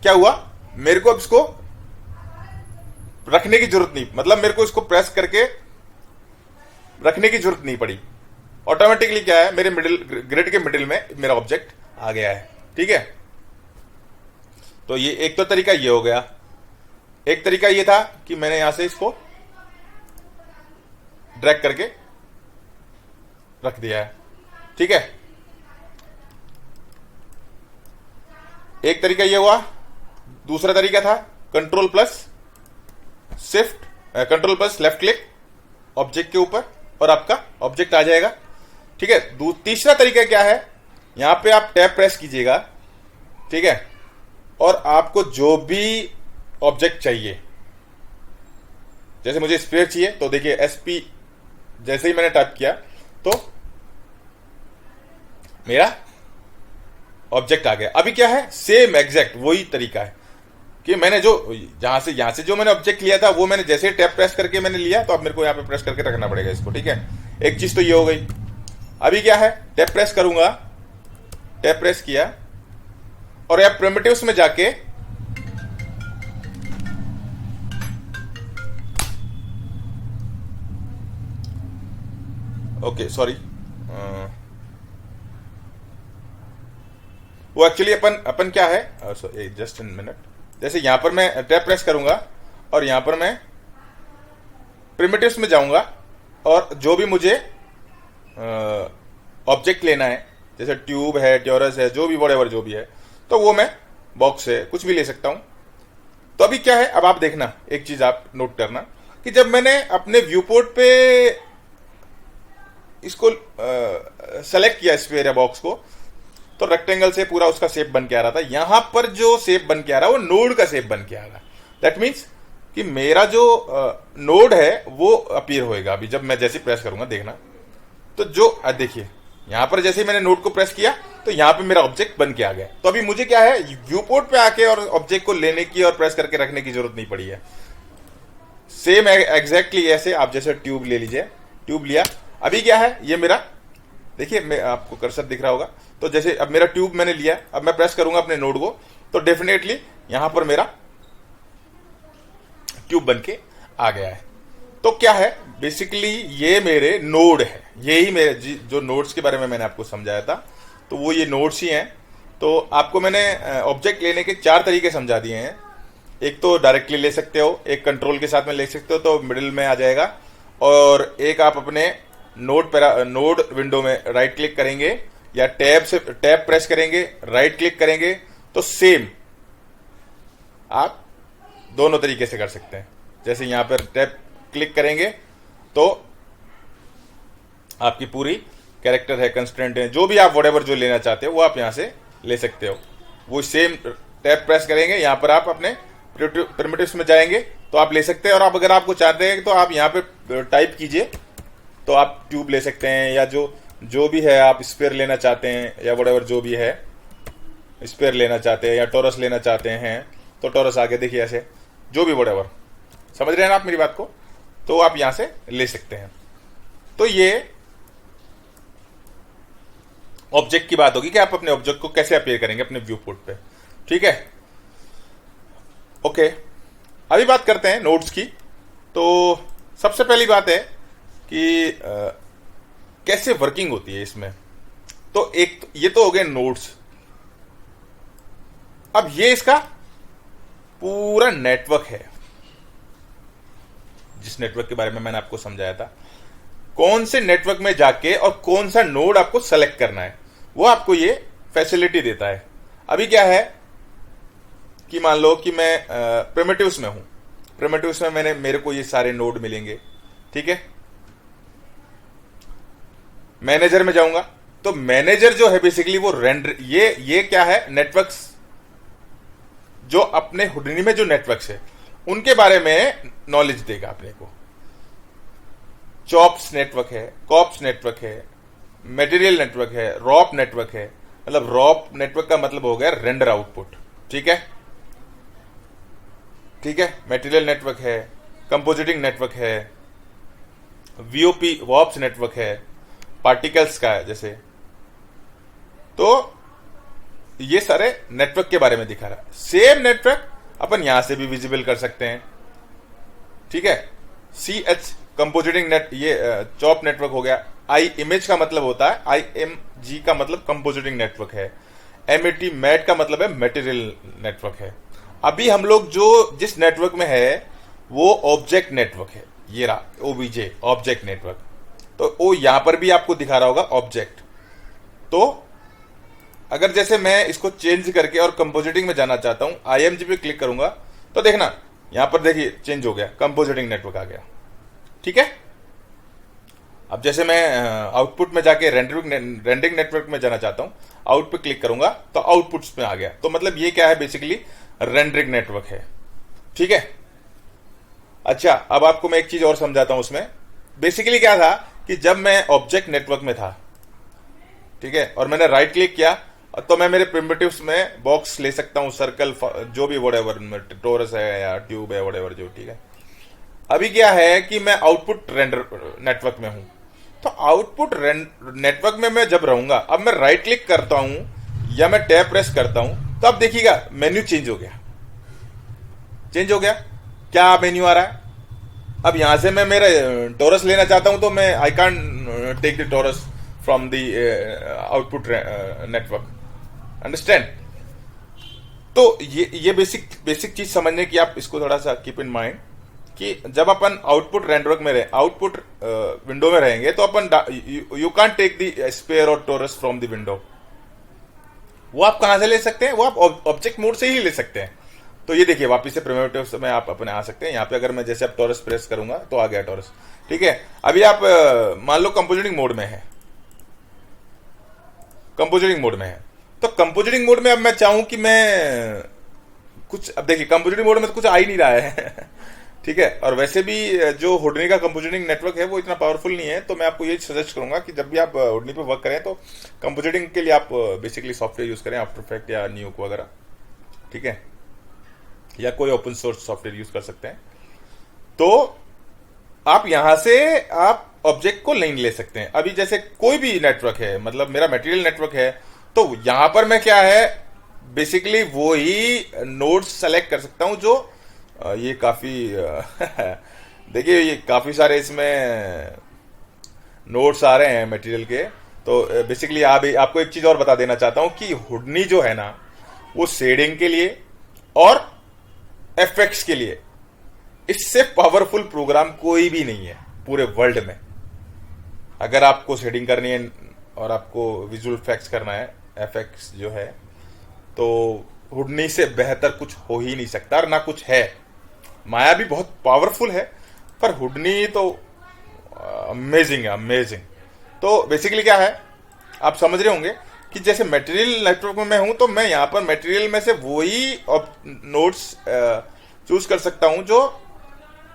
क्या हुआ, मेरे को अब इसको रखने की जरूरत नहीं, मतलब मेरे को इसको प्रेस करके रखने की जरूरत नहीं पड़ी। ऑटोमेटिकली क्या है, मेरे ग्रिड के मिडिल में मेरा ऑब्जेक्ट आ गया है, ठीक है। तो ये एक तो तरीका ये हो गया। एक तरीका ये था कि मैंने यहां से इसको ड्रैग करके रख दिया है, ठीक है। एक तरीका ये हुआ। दूसरा तरीका था control plus shift, control plus left click object के ऊपर और आपका ऑब्जेक्ट आ जाएगा, ठीक है। तीसरा तरीका क्या है, यहां पे आप टैब प्रेस कीजिएगा, ठीक है, और आपको जो भी ऑब्जेक्ट चाहिए, जैसे मुझे स्फीयर चाहिए तो देखिए एसपी जैसे ही मैंने टाइप किया तो मेरा ऑब्जेक्ट आ गया। अभी क्या है, सेम एग्जैक्ट वही तरीका है कि मैंने जो यहां से जो मैंने ऑब्जेक्ट लिया था वो मैंने जैसे ही टैप प्रेस करके मैंने लिया, तो अब मेरे को यहां पे प्रेस करके रखना पड़ेगा इसको, ठीक है। एक चीज तो ये हो गई। अभी क्या है, टैप प्रेस करूंगा, टैप प्रेस किया और यहां प्रिमिटिव्स में जाके ओके सॉरी, वो एक्चुअली अपन क्या है, जस्ट इन मिनट, जैसे यहां पर मैं टैप प्रेस करूंगा और यहां पर मैं प्रिमिटिव्स में जाऊंगा और जो भी मुझे ऑब्जेक्ट लेना है, जैसे ट्यूब है, ट्योरस है, जो भी व्हाटएवर जो भी है, तो वो मैं बॉक्स है कुछ भी ले सकता हूं। तो अभी क्या है, अब आप देखना, एक चीज आप नोट करना कि जब मैंने अपने व्यू पोर्ट पे इसको सेलेक्ट किया स्फीयर या बॉक्स को, तो रेक्टेंगल से पूरा उसका शेप बन के आ रहा था। यहां पर जो शेप बन के आ रहा है वो नोड का शेप बन के आ रहा है। दैट मीन्स कि मेरा जो नोड है वो अपीयर होएगा। अभी जब मैं जैसे प्रेस करूंगा देखना, तो जो देखिए यहां पर जैसे ही मैंने नोड को प्रेस किया तो यहां पे मेरा ऑब्जेक्ट बन के आ गया। तो अभी मुझे क्या है, व्यू पोर्ट पे आके और ऑब्जेक्ट को लेने की और प्रेस करके रखने की जरूरत नहीं पड़ी है। सेम एग्जैक्टली ऐसे आप जैसे ट्यूब ले लीजिए, ट्यूब लिया, अभी क्या है, ये मेरा देखिए, मैं आपको कर्सर दिख रहा होगा, तो जैसे अब मेरा ट्यूब मैंने लिया, अब मैं प्रेस करूंगा अपने नोड को तो डेफिनेटली यहां पर मेरा ट्यूब बन के आ गया है। तो क्या है, बेसिकली ये मेरे नोड है, यही मेरे जो नोड्स के बारे में मैंने आपको समझाया था, तो वो ये नोड्स ही हैं। तो आपको मैंने ऑब्जेक्ट लेने के 4 तरीके समझा दिए हैं। एक तो डायरेक्टली ले सकते हो, एक कंट्रोल के साथ में ले सकते हो तो मिडिल में आ जाएगा, और एक आप अपने नोड विंडो में राइट क्लिक करेंगे या टैब प्रेस करेंगे, राइट क्लिक करेंगे, तो सेम आप दोनों तरीके से कर सकते हैं। जैसे यहाँ पर टैब क्लिक करेंगे तो आपकी पूरी कैरेक्टर है, कंस्ट्रेंट है, जो भी आप व्हाटएवर जो लेना चाहते हो वो आप यहाँ से ले सकते हो। वो सेम टैब प्रेस करेंगे, यहाँ पर आप अपने प्रिमिटिव्स में जाएंगे तो आप ले सकते हैं। और आप अगर आपको चाहते हैं तो आप यहाँ पे टाइप कीजिए तो आप ट्यूब ले सकते हैं, या जो भी है आप स्फीयर लेना चाहते हैं या व्हाटएवर जो भी है, स्फीयर लेना चाहते हैं या टोरस लेना चाहते हैं तो टोरस आगे देखिए ऐसे, जो भी व्हाटएवर, समझ रहे हैं ना आप मेरी बात को, तो आप यहां से ले सकते हैं। तो ये ऑब्जेक्ट की बात होगी कि आप अपने ऑब्जेक्ट को कैसे अपीयर करेंगे अपने व्यू पोर्ट पे, ठीक है। ओके, अभी बात करते हैं नोड्स की। तो सबसे पहली बात है कि कैसे वर्किंग होती है इसमें। तो एक ये तो हो गए नोड्स। अब ये इसका पूरा नेटवर्क है, जिस नेटवर्क के बारे में मैंने आपको समझाया था। कौन से नेटवर्क में जाके और कौन सा नोड आपको सेलेक्ट करना है वो आपको ये फैसिलिटी देता है। अभी क्या है कि मान लो कि मैं प्रिमिटिव्स में हूं, प्रिमिटिव्स में मेरे को ये सारे नोड मिलेंगे, ठीक है। मैनेजर में जाऊंगा तो मैनेजर जो है बेसिकली वो रेंडर, ये क्या है, नेटवर्क्स जो अपने हुडनी में जो नेटवर्क्स है उनके बारे में नॉलेज देगा अपने को। चॉप्स नेटवर्क है, कॉप्स नेटवर्क है, मटेरियल नेटवर्क है, रॉप नेटवर्क है। मतलब रॉप नेटवर्क का मतलब हो गया रेंडर आउटपुट, ठीक है, ठीक है। मटेरियल नेटवर्क है, कंपोजिटिंग नेटवर्क है, वीओपी वॉप्स नेटवर्क है, पार्टिकल्स का है जैसे। तो ये सारे नेटवर्क के बारे में दिखा रहा है। सेम नेटवर्क अपन यहां से भी विजिबल कर सकते हैं, ठीक है। सी एच कंपोजिटिंग नेट, ये चॉप नेटवर्क हो गया। आई इमेज का मतलब होता है, आई एम जी का मतलब कंपोजिटिंग नेटवर्क है। एम ए टी मैट का मतलब है मटेरियल नेटवर्क है। अभी हम लोग जो जिस नेटवर्क में है वो ऑब्जेक्ट नेटवर्क है, ये रहा ओबीजे ऑब्जेक्ट नेटवर्क। तो वो यहां पर भी आपको दिखा रहा होगा ऑब्जेक्ट। तो अगर जैसे मैं इसको चेंज करके और कंपोजिटिंग में जाना चाहता हूं, आईएमजी पे क्लिक करूंगा तो देखना यहां पर देखिए चेंज हो गया, कंपोजिटिंग नेटवर्क आ गया, ठीक है। अब जैसे मैं आउटपुट में जाके रेंडरिंग नेटवर्क में जाना चाहता हूं, आउट पे क्लिक करूंगा तो आउटपुट्स में आ गया। तो मतलब ये क्या है, बेसिकली रेंडरिंग नेटवर्क है, ठीक है। अच्छा, अब आपको मैं एक चीज और समझाता हूं। उसमें बेसिकली क्या था कि जब मैं ऑब्जेक्ट नेटवर्क में था, ठीक है, और मैंने राइट क्लिक किया तो मैं मेरे प्रिमिटिव्स में बॉक्स ले सकता हूं, सर्कल, जो भी व्हाटएवर, टोरस है या ट्यूब है, व्हाटएवर जो, ठीक है। अभी क्या है कि मैं आउटपुट रेंडर नेटवर्क में हूं। तो आउटपुट नेटवर्क में मैं जब रहूंगा, अब मैं राइट क्लिक करता हूं या मैं टैब प्रेस करता हूं तो अब देखिएगा मेन्यू चेंज हो गया, चेंज हो गया। क्या मेन्यू आ रहा है, अब यहां से मैं मेरा टोरस लेना चाहता हूं तो मैं I can't take the torus from the output network, understand. तो ये बेसिक चीज समझने की आप इसको थोड़ा सा कीप इन माइंड कि जब अपन आउटपुट नेटवर्क में रहे, आउटपुट विंडो में रहेंगे तो अपन you can't take the sphere और टोरस फ्रॉम द विंडो। वो आप कहां से ले सकते हैं, वो आप ऑब्जेक्ट मोड से ही ले सकते हैं। तो ये देखिए वापिस से प्रिमिटिव्स में आप अपने आ सकते हैं। यहाँ पे अगर मैं जैसे अब टोरस प्रेस करूंगा तो आ गया टोरस, ठीक है। अभी आप मान लो कंपोजिटिंग मोड में है, कंपोजिटिंग मोड में है, तो कंपोजिटिंग मोड में अब मैं चाहूं कि मैं कुछ, अब देखिए कंपोजिटिंग मोड में तो कुछ आ ही नहीं रहा है ठीक है। और वैसे भी जो हुडनी का कंपोजिटिंग नेटवर्क है वो इतना पावरफुल नहीं है। तो मैं आपको ये सजेस्ट करूंगा कि जब भी आप हुडनी पे वर्क करें तो कंपोजिटिंग के लिए आप बेसिकली सॉफ्टवेयर यूज करें, आफ्टर इफेक्ट या न्यूक वगैरह, ठीक है, या कोई ओपन सोर्स सॉफ्टवेयर यूज कर सकते हैं। तो आप यहां से आप ऑब्जेक्ट को नहीं ले सकते हैं। अभी जैसे कोई भी नेटवर्क है, मतलब मेरा मटेरियल नेटवर्क है, तो यहां पर मैं क्या है बेसिकली वो ही नोड्स सेलेक्ट कर सकता हूं जो ये काफी देखिए ये काफी सारे इसमें नोड्स आ रहे हैं मटेरियल के। तो बेसिकली आपको एक चीज और बता देना चाहता हूं कि हुडनी जो है ना वो शेडिंग के लिए और एफेक्ट्स के लिए इससे पावरफुल प्रोग्राम कोई भी नहीं है पूरे वर्ल्ड में। अगर आपको शेडिंग करनी है और आपको विजुअल इफेक्ट्स करना है, एफेक्ट्स जो है, तो हुडनी से बेहतर कुछ हो ही नहीं सकता और ना कुछ है। माया भी बहुत पावरफुल है, पर हुडनी तो अमेजिंग है, अमेजिंग। तो बेसिकली क्या है, आप समझ रहे होंगे कि जैसे मटेरियल नेटवर्क में मैं हूं, तो मैं यहां पर मटेरियल में से वही नोड्स चूज कर सकता हूं जो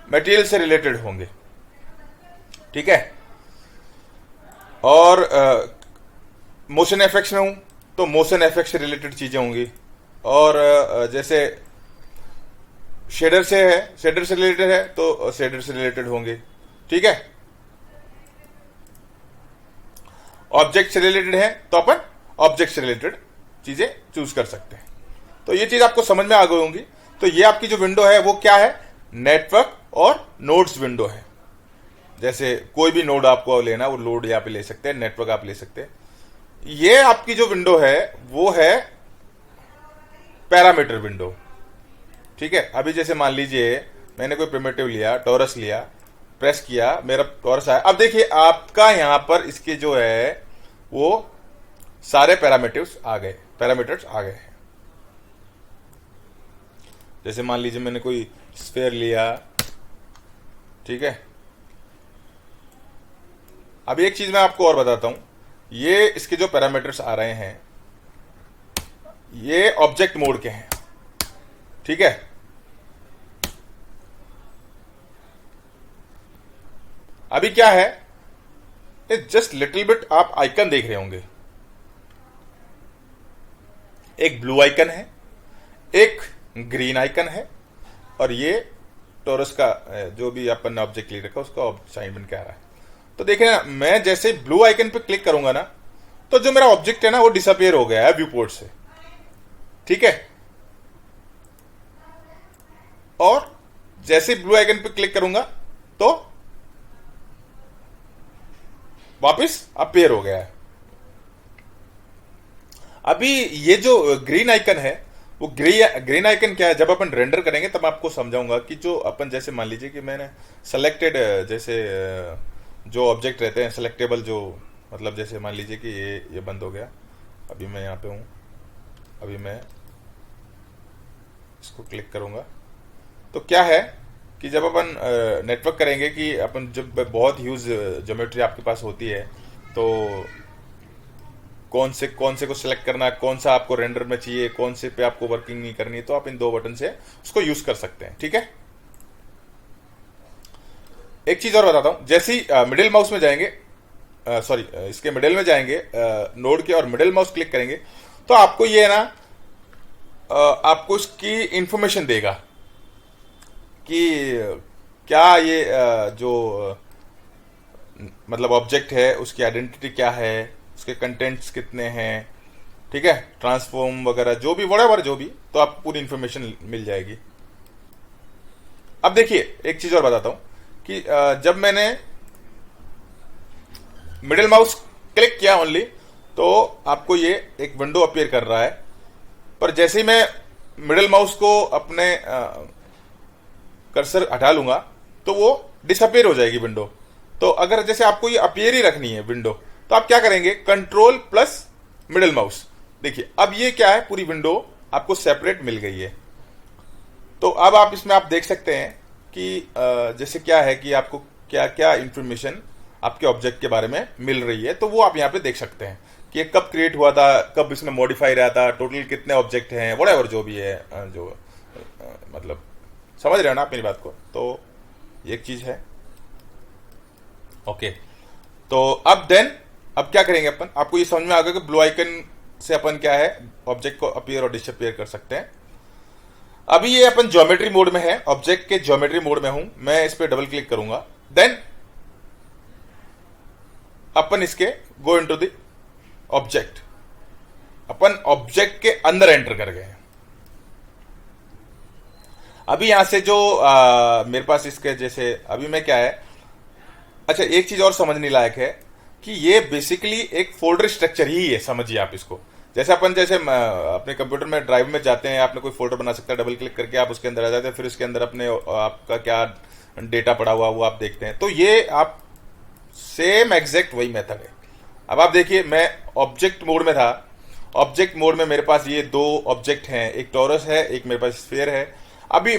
मटेरियल से रिलेटेड होंगे, ठीक है। और मोशन एफेक्ट्स में हूं तो मोशन एफेक्ट से रिलेटेड चीजें होंगी, और जैसे शेडर से है, शेडर से रिलेटेड है तो शेडर से रिलेटेड होंगे, ठीक है। ऑब्जेक्ट से रिलेटेड है तो अपन ऑब्जेक्ट से रिलेटेड चीजें चूज कर सकते हैं। तो ये चीज आपको समझ में आ गई होंगी। तो ये आपकी जो विंडो है वो क्या है, नेटवर्क और नोड्स विंडो है। जैसे कोई भी नोड आपको लेना, वो लोड यहाँ पे ले सकते हैं, नेटवर्क आप ले सकते हैं। ये आपकी जो विंडो है वो है पैरामीटर विंडो, ठीक है। अभी जैसे मान लीजिए मैंने कोई प्रिमिटिव लिया, टॉरस लिया, प्रेस किया, मेरा टॉरस आया। अब देखिए आपका यहां पर इसके जो है वो सारे पैरामीटर्स आ गए, पैरामीटर्स आ गए हैं। जैसे मान लीजिए मैंने कोई स्फीयर लिया, ठीक है। अब एक चीज मैं आपको और बताता हूं, ये इसके जो पैरामीटर्स आ रहे हैं ये ऑब्जेक्ट मोड के हैं, ठीक है। अभी क्या है, जस्ट लिटिल बिट आप आइकन देख रहे होंगे, एक ब्लू आइकन है, एक ग्रीन आइकन है, और ये टोरस का जो भी अपन ने ऑब्जेक्ट ले रखा उसका असाइनमेंट क्या रहा है। तो देखिए ना, मैं जैसे ब्लू आइकन पे क्लिक करूंगा ना, तो जो मेरा ऑब्जेक्ट है ना वो डिसअपियर हो गया है व्यू पोर्ट से, ठीक है। और जैसे ब्लू आइकन पे क्लिक करूंगा तो वापस अपीयर हो गया है। अभी ये जो ग्रीन आइकन है वो ग्रीन आइकन क्या है, जब अपन रेंडर करेंगे तब आपको समझाऊंगा कि जो अपन जैसे मान लीजिए कि मैंने सेलेक्टेड जैसे जो ऑब्जेक्ट रहते हैं सेलेक्टेबल, जो मतलब जैसे मान लीजिए कि ये बंद हो गया, अभी मैं यहाँ पे हूँ, अभी मैं इसको क्लिक करूंगा तो क्या है कि जब अपन नेटवर्क करेंगे कि अपन जब बहुत ह्यूज ज्योमेट्री आपके पास होती है तो कौन से को सिलेक्ट करना, कौन सा आपको रेंडर में चाहिए, कौन से पे आपको वर्किंग नहीं करनी है, तो आप इन दो बटन से उसको यूज कर सकते हैं, ठीक है। एक चीज और बताता हूं, जैसे ही मिडिल माउस में जाएंगे, सॉरी इसके मिडिल में जाएंगे नोड के, और मिडिल माउस क्लिक करेंगे तो आपको ये ना आपको इसकी इंफॉर्मेशन देगा कि क्या ये जो मतलब ऑब्जेक्ट है उसकी आइडेंटिटी क्या है, उसके कंटेंट्स कितने हैं, ठीक है, ट्रांसफॉर्म वगैरह जो भी व्हाटएवर जो भी, तो आपको पूरी इंफॉर्मेशन मिल जाएगी। अब देखिए एक चीज और बताता हूं कि जब मैंने मिडिल माउस क्लिक किया ओनली तो आपको ये एक विंडो अपीयर कर रहा है, पर जैसे ही मैं मिडिल माउस को अपने कर्सर हटा लूंगा तो वो डिसअपीयर हो जाएगी विंडो। तो अगर जैसे आपको ये अपीयर ही रखनी है विंडो, तो आप क्या करेंगे, कंट्रोल प्लस मिडिल माउस, देखिए अब ये क्या है, पूरी विंडो आपको सेपरेट मिल गई है। तो अब आप इसमें आप देख सकते हैं कि जैसे क्या है कि आपको क्या क्या इंफॉर्मेशन आपके ऑब्जेक्ट के बारे में मिल रही है, तो वो आप यहाँ पे देख सकते हैं कि कब क्रिएट हुआ था, कब इसमें मॉडिफाई रहा था, टोटल कितने ऑब्जेक्ट हैं, व्हाटएवर जो भी है, जो मतलब समझ रहे हो ना आप मेरी बात को। तो ये एक चीज है, ओके। तो अब क्या करेंगे अपन, आपको ये समझ में आ गया कि ब्लू आइकन से अपन क्या है ऑब्जेक्ट को अपीयर और डिसअपीयर कर सकते हैं। अभी ये अपन ज्योमेट्री मोड में है, ऑब्जेक्ट के ज्योमेट्री मोड में हूं मैं, इस पे डबल क्लिक करूंगा, देन अपन इसके go into the object, upon object के अंदर एंटर कर गए। अभी यहां से जो मेरे पास इसके जैसे अभी मैं क्या है, अच्छा एक चीज और समझने लायक है कि ये बेसिकली एक फोल्डर स्ट्रक्चर ही है, समझिए आप इसको। जैसे अपन जैसे अपने कंप्यूटर में ड्राइव में जाते हैं, आपने कोई फोल्डर बना सकता है, डबल क्लिक करके आप उसके अंदर आ जाते हैं, फिर उसके अंदर अपने आपका क्या डेटा पड़ा हुआ वो आप देखते हैं। तो ये आप सेम एग्जैक्ट वही मेथड है। अब आप देखिए मैं ऑब्जेक्ट मोड में था, ऑब्जेक्ट मोड में मेरे पास ये दो ऑब्जेक्ट हैं, एक टॉरस है, एक मेरे पास स्फीयर है। अभी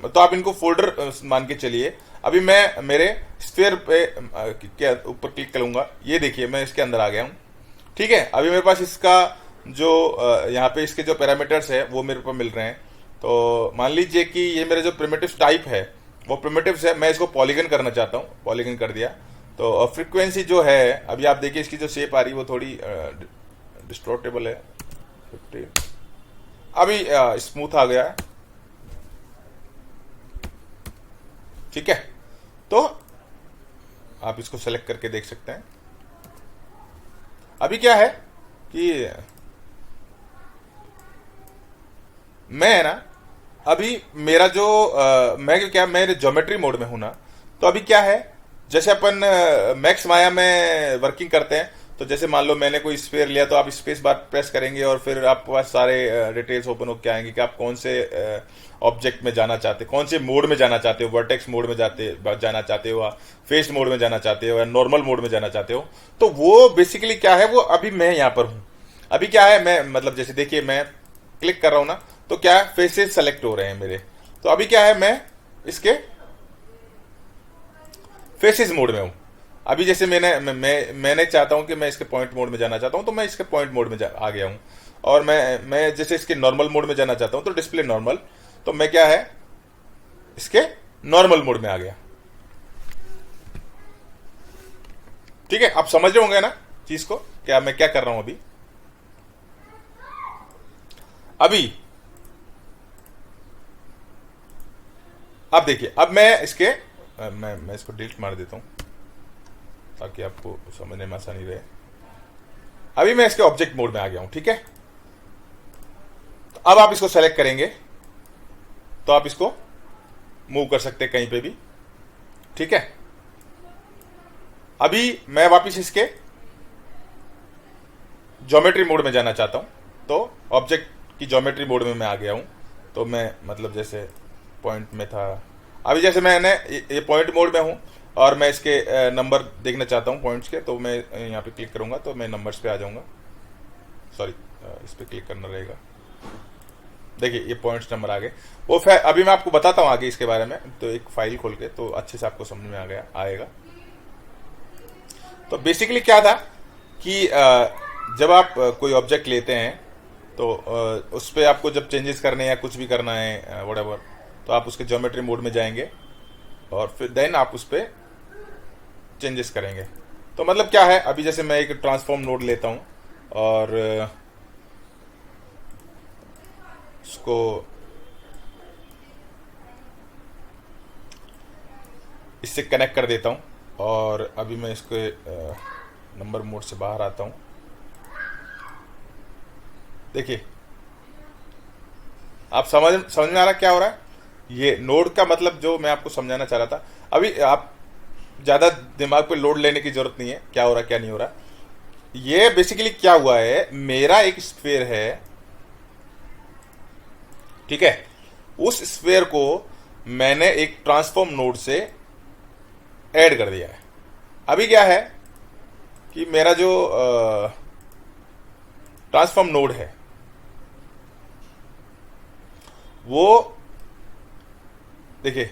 तो आप इनको फोल्डर मान के चलिए। अभी मैं मेरे स्फीयर पे क्या ऊपर क्लिक करूंगा, ये देखिए मैं इसके अंदर आ गया हूं। ठीक है, अभी मेरे पास इसका जो यहाँ पे इसके जो पैरामीटर्स है वो मेरे को मिल रहे हैं। तो मान लीजिए कि ये मेरा जो प्रिमिटिव टाइप है वो प्रिमिटिव्स है, मैं इसको पॉलीगन करना चाहता हूँ, पॉलीगन कर दिया। तो फ्रीक्वेंसी जो है, अभी आप देखिए इसकी जो शेप आ रही है वो थोड़ी डिस्टोर्टेबल है। 50 अभी स्मूथ आ गया है। ठीक है, तो आप इसको सेलेक्ट करके देख सकते हैं। अभी क्या है कि मैं ना, अभी मेरा जो मैं क्या मेरे ज्योमेट्री मोड में हूं ना, तो अभी क्या है, जैसे अपन मैक्स माया में वर्किंग करते हैं, तो जैसे मान लो मैंने कोई स्फीयर लिया, तो आप स्पेस बार प्रेस करेंगे और फिर आपके पास सारे डिटेल्स ओपन होकर आएंगे कि आप कौन से ऑब्जेक्ट में जाना चाहते हो, कौन से मोड में जाना चाहते हो, वर्टेक्स मोड में जाना चाहते हो, फेस मोड में जाना चाहते हो, या नॉर्मल मोड में जाना चाहते हो। तो वो बेसिकली क्या है, वो अभी मैं यहां पर हूं। अभी क्या है, मैं मतलब जैसे देखिए मैं क्लिक कर रहा हूं ना, तो क्या है, फेसेस सेलेक्ट हो रहे हैं मेरे। तो अभी क्या है, मैं इसके फेसेस मोड में हूं। अभी जैसे मैंने चाहता हूं कि मैं इसके पॉइंट मोड में जाना चाहता हूं, तो मैं इसके पॉइंट मोड में आ गया हूं। और मैं जैसे इसके नॉर्मल मोड में जाना चाहता हूं, तो डिस्प्ले नॉर्मल, तो मैं क्या है, इसके नॉर्मल मोड में आ गया। ठीक है, आप समझ रहे होंगे ना चीज को, क्या मैं क्या कर रहा हूं। अभी अब देखिए, अब मैं इसके मैं इसको डिलीट मार देता हूं ताकि आपको समझने में आसानी रहे। अभी मैं इसके ऑब्जेक्ट मोड में आ गया हूं। ठीक है, तो अब आप इसको सेलेक्ट करेंगे तो आप इसको मूव कर सकते हैं कहीं पे भी। ठीक है, अभी मैं वापस इसके ज्योमेट्री मोड में जाना चाहता हूं, तो ऑब्जेक्ट की ज्योमेट्री मोड में मैं आ गया हूं। तो मैं मतलब जैसे पॉइंट में था, अभी जैसे मैंने ये पॉइंट मोड में हूं और मैं इसके नंबर देखना चाहता हूं पॉइंट्स के, तो मैं यहां पे क्लिक करूंगा तो मैं नंबर्स पे आ जाऊंगा। सॉरी, इस पे क्लिक करना रहेगा। देखिए ये पॉइंट्स नंबर आ गए। वो अभी मैं आपको बताता हूं आगे इसके बारे में, तो एक फाइल खोल के तो अच्छे से आपको समझ में आएगा। तो बेसिकली क्या था कि जब आप कोई ऑब्जेक्ट लेते हैं तो उस पर आपको जब चेंजेस करने या कुछ भी करना है व्हाटएवर, तो आप उसके ज्योमेट्री मोड में जाएंगे और फिर देन आप उस पर चेंजेस करेंगे। तो मतलब क्या है, अभी जैसे मैं एक ट्रांसफॉर्म नोड लेता हूं और उसको इससे कनेक्ट कर देता हूं, और अभी मैं इसके नंबर मोड से बाहर आता हूं। देखिए आप समझ में आ रहा क्या हो रहा है। ये नोड का मतलब जो मैं आपको समझाना चाह रहा था, अभी आप ज्यादा दिमाग पे लोड लेने की जरूरत नहीं है क्या हो रहा क्या नहीं हो रहा। ये बेसिकली क्या हुआ है, मेरा एक स्फीयर है, ठीक है, उस स्फीयर को मैंने एक ट्रांसफॉर्म नोड से ऐड कर दिया है। अभी क्या है कि मेरा जो ट्रांसफॉर्म नोड है वो देखिए,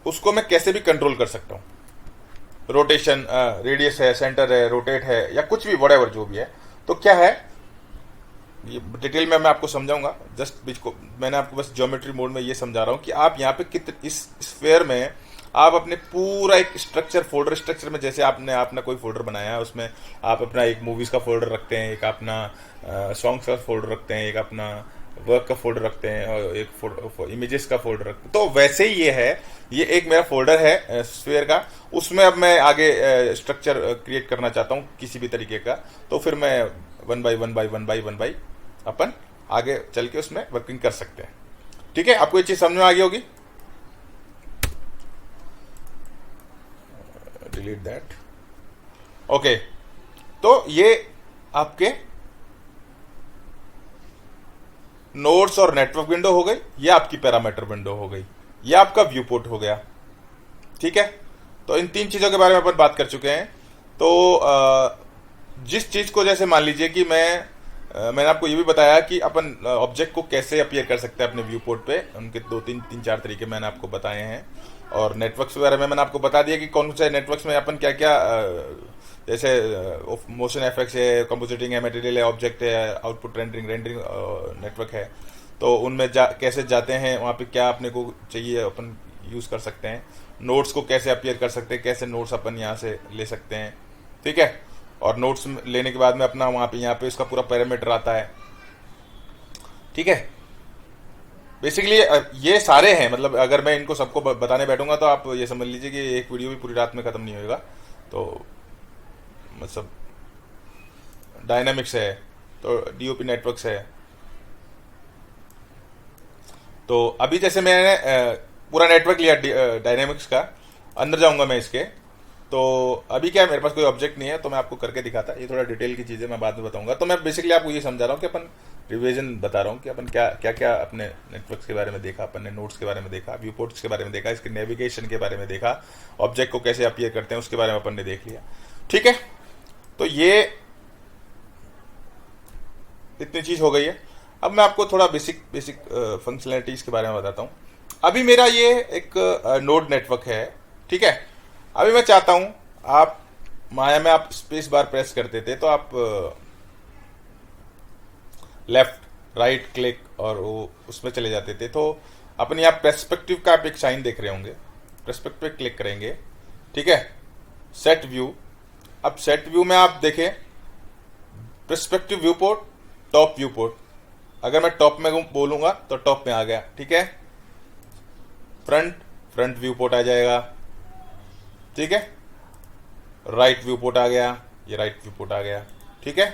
उसको मैं कैसे भी कंट्रोल कर सकता हूं। रोटेशन, रेडियस है, सेंटर है, रोटेट है, या कुछ भी व्हाटएवर जो भी है। तो क्या है, ये डिटेल में मैं आपको समझाऊंगा। जस्ट बीच को मैंने आपको बस ज्योमेट्री मोड में ये समझा रहा हूं कि आप यहाँ पे इस स्फीयर में आप अपने पूरा एक स्ट्रक्चर, फोल्डर स्ट्रक्चर में, जैसे आपने अपना कोई फोल्डर बनाया है, उसमें आप अपना एक मूवीज का फोल्डर रखते हैं, एक अपना सॉन्ग्स का फोल्डर रखते हैं, एक अपना वर्क का फोल्डर रखते हैं, और एक इमेजेस का फोल्डर रखते हैं। तो वैसे ही ये है, ये एक मेरा फोल्डर है स्फीयर का, उसमें अब मैं आगे स्ट्रक्चर क्रिएट करना चाहता हूँ किसी भी तरीके का। तो फिर मैं वन बाई अपन आगे चल के उसमें वर्किंग कर सकते हैं। ठीक है, आपको ये चीज समझ में आ गई होगी। Delete that. ओके, तो ये आपके नोड्स और नेटवर्क विंडो हो गई, ये आपकी पैरामीटर विंडो हो गई, ये आपका व्यू पोर्ट हो गया। ठीक है, तो इन तीन चीजों के बारे में अपन बात कर चुके हैं। तो जिस चीज को, जैसे मान लीजिए कि मैं मैंने आपको ये भी बताया कि अपन ऑब्जेक्ट को कैसे अपीयर कर सकते हैं अपने व्यू पोर्ट पे, उनके दो तीन चार तरीके मैंने आपको बताए हैं। और नेटवर्क्स वगैरह में मैंने आपको बता दिया कि कौन से नेटवर्क्स में अपन क्या क्या, जैसे मोशन एफेक्ट्स है, कंपोजिटिंग है, मटेरियल है, ऑब्जेक्ट है, आउटपुट रेंडरिंग नेटवर्क है, तो उनमें कैसे जाते हैं, वहाँ पे क्या अपने को चाहिए अपन यूज कर सकते हैं। नोट्स को कैसे अपीयर कर सकते हैं, कैसे नोट्स अपन यहाँ से ले सकते हैं, ठीक है। और नोट्स लेने के बाद में अपना वहाँ पे यहाँ पे इसका पूरा पैरामीटर आता है, ठीक है। बेसिकली ये सारे हैं, मतलब अगर मैं इनको सबको बताने बैठूंगा तो आप ये समझ लीजिए कि एक वीडियो भी पूरी रात में खत्म नहीं होगा। तो मतलब डायनामिक्स है, तो डीओपी नेटवर्क्स है। तो अभी जैसे मैंने पूरा नेटवर्क लिया डायनामिक्स का, अंदर जाऊंगा मैं इसके। तो अभी क्या है, मेरे पास कोई ऑब्जेक्ट नहीं है, तो मैं आपको करके दिखाता। ये थोड़ा डिटेल की चीज़ें मैं बाद में बताऊंगा। तो मैं बेसिकली आपको ये समझा रहा हूँ कि अपन रिवीजन बता रहा हूँ कि अपन क्या क्या क्या अपने नेटवर्क्स के बारे में देखा, अपन ने नोट्स के बारे में देखा, व्यू पोर्ट्स के बारे में देखा, इसके नेविगेशन के बारे में देखा, ऑब्जेक्ट को कैसे अपीयर करते हैं उसके बारे में अपन ने देख लिया, ठीक है। तो ये इतनी चीज हो गई है। अब मैं आपको थोड़ा बेसिक फंक्शनलिटीज के बारे में बताता हूँ। अभी मेरा ये एक नोड नेटवर्क है, ठीक है। अभी मैं चाहता हूं, आप माया में आप स्पेस बार प्रेस करते थे तो आप लेफ्ट राइट क्लिक और वो उसमें चले जाते थे। तो अपन यहाँ पर्सपेक्टिव का आप एक साइन देख रहे होंगे, पर्सपेक्टिव क्लिक करेंगे, ठीक है। सेट व्यू, अब सेट व्यू में आप देखें perspective view port, top view port. अगर मैं टॉप में बोलूंगा तो टॉप में आ गया, ठीक है। फ्रंट व्यू पोर्ट आ जाएगा, ठीक है। राइट व्यू पोर्ट आ गया, ये राइट व्यू पोर्ट आ गया, ठीक है।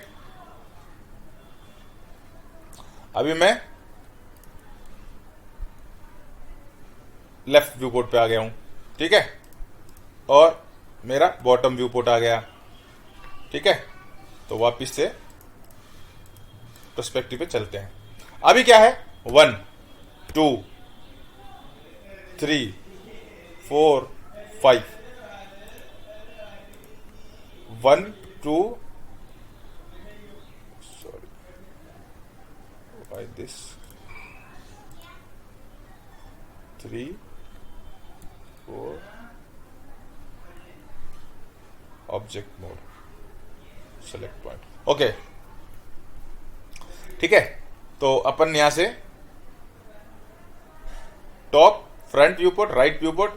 अभी मैं लेफ्ट व्यू पोर्ट पे आ गया हूं, ठीक है। और मेरा बॉटम व्यू पोर्ट आ गया, ठीक है। तो वापिस से पर्सपेक्टिव पे चलते हैं। अभी क्या है, 1 2 3 4 5, 1 2, sorry, why this, 3 4, object mode, select point, okay, ठीक है। तो अपन यहां से top, front view port, right view port,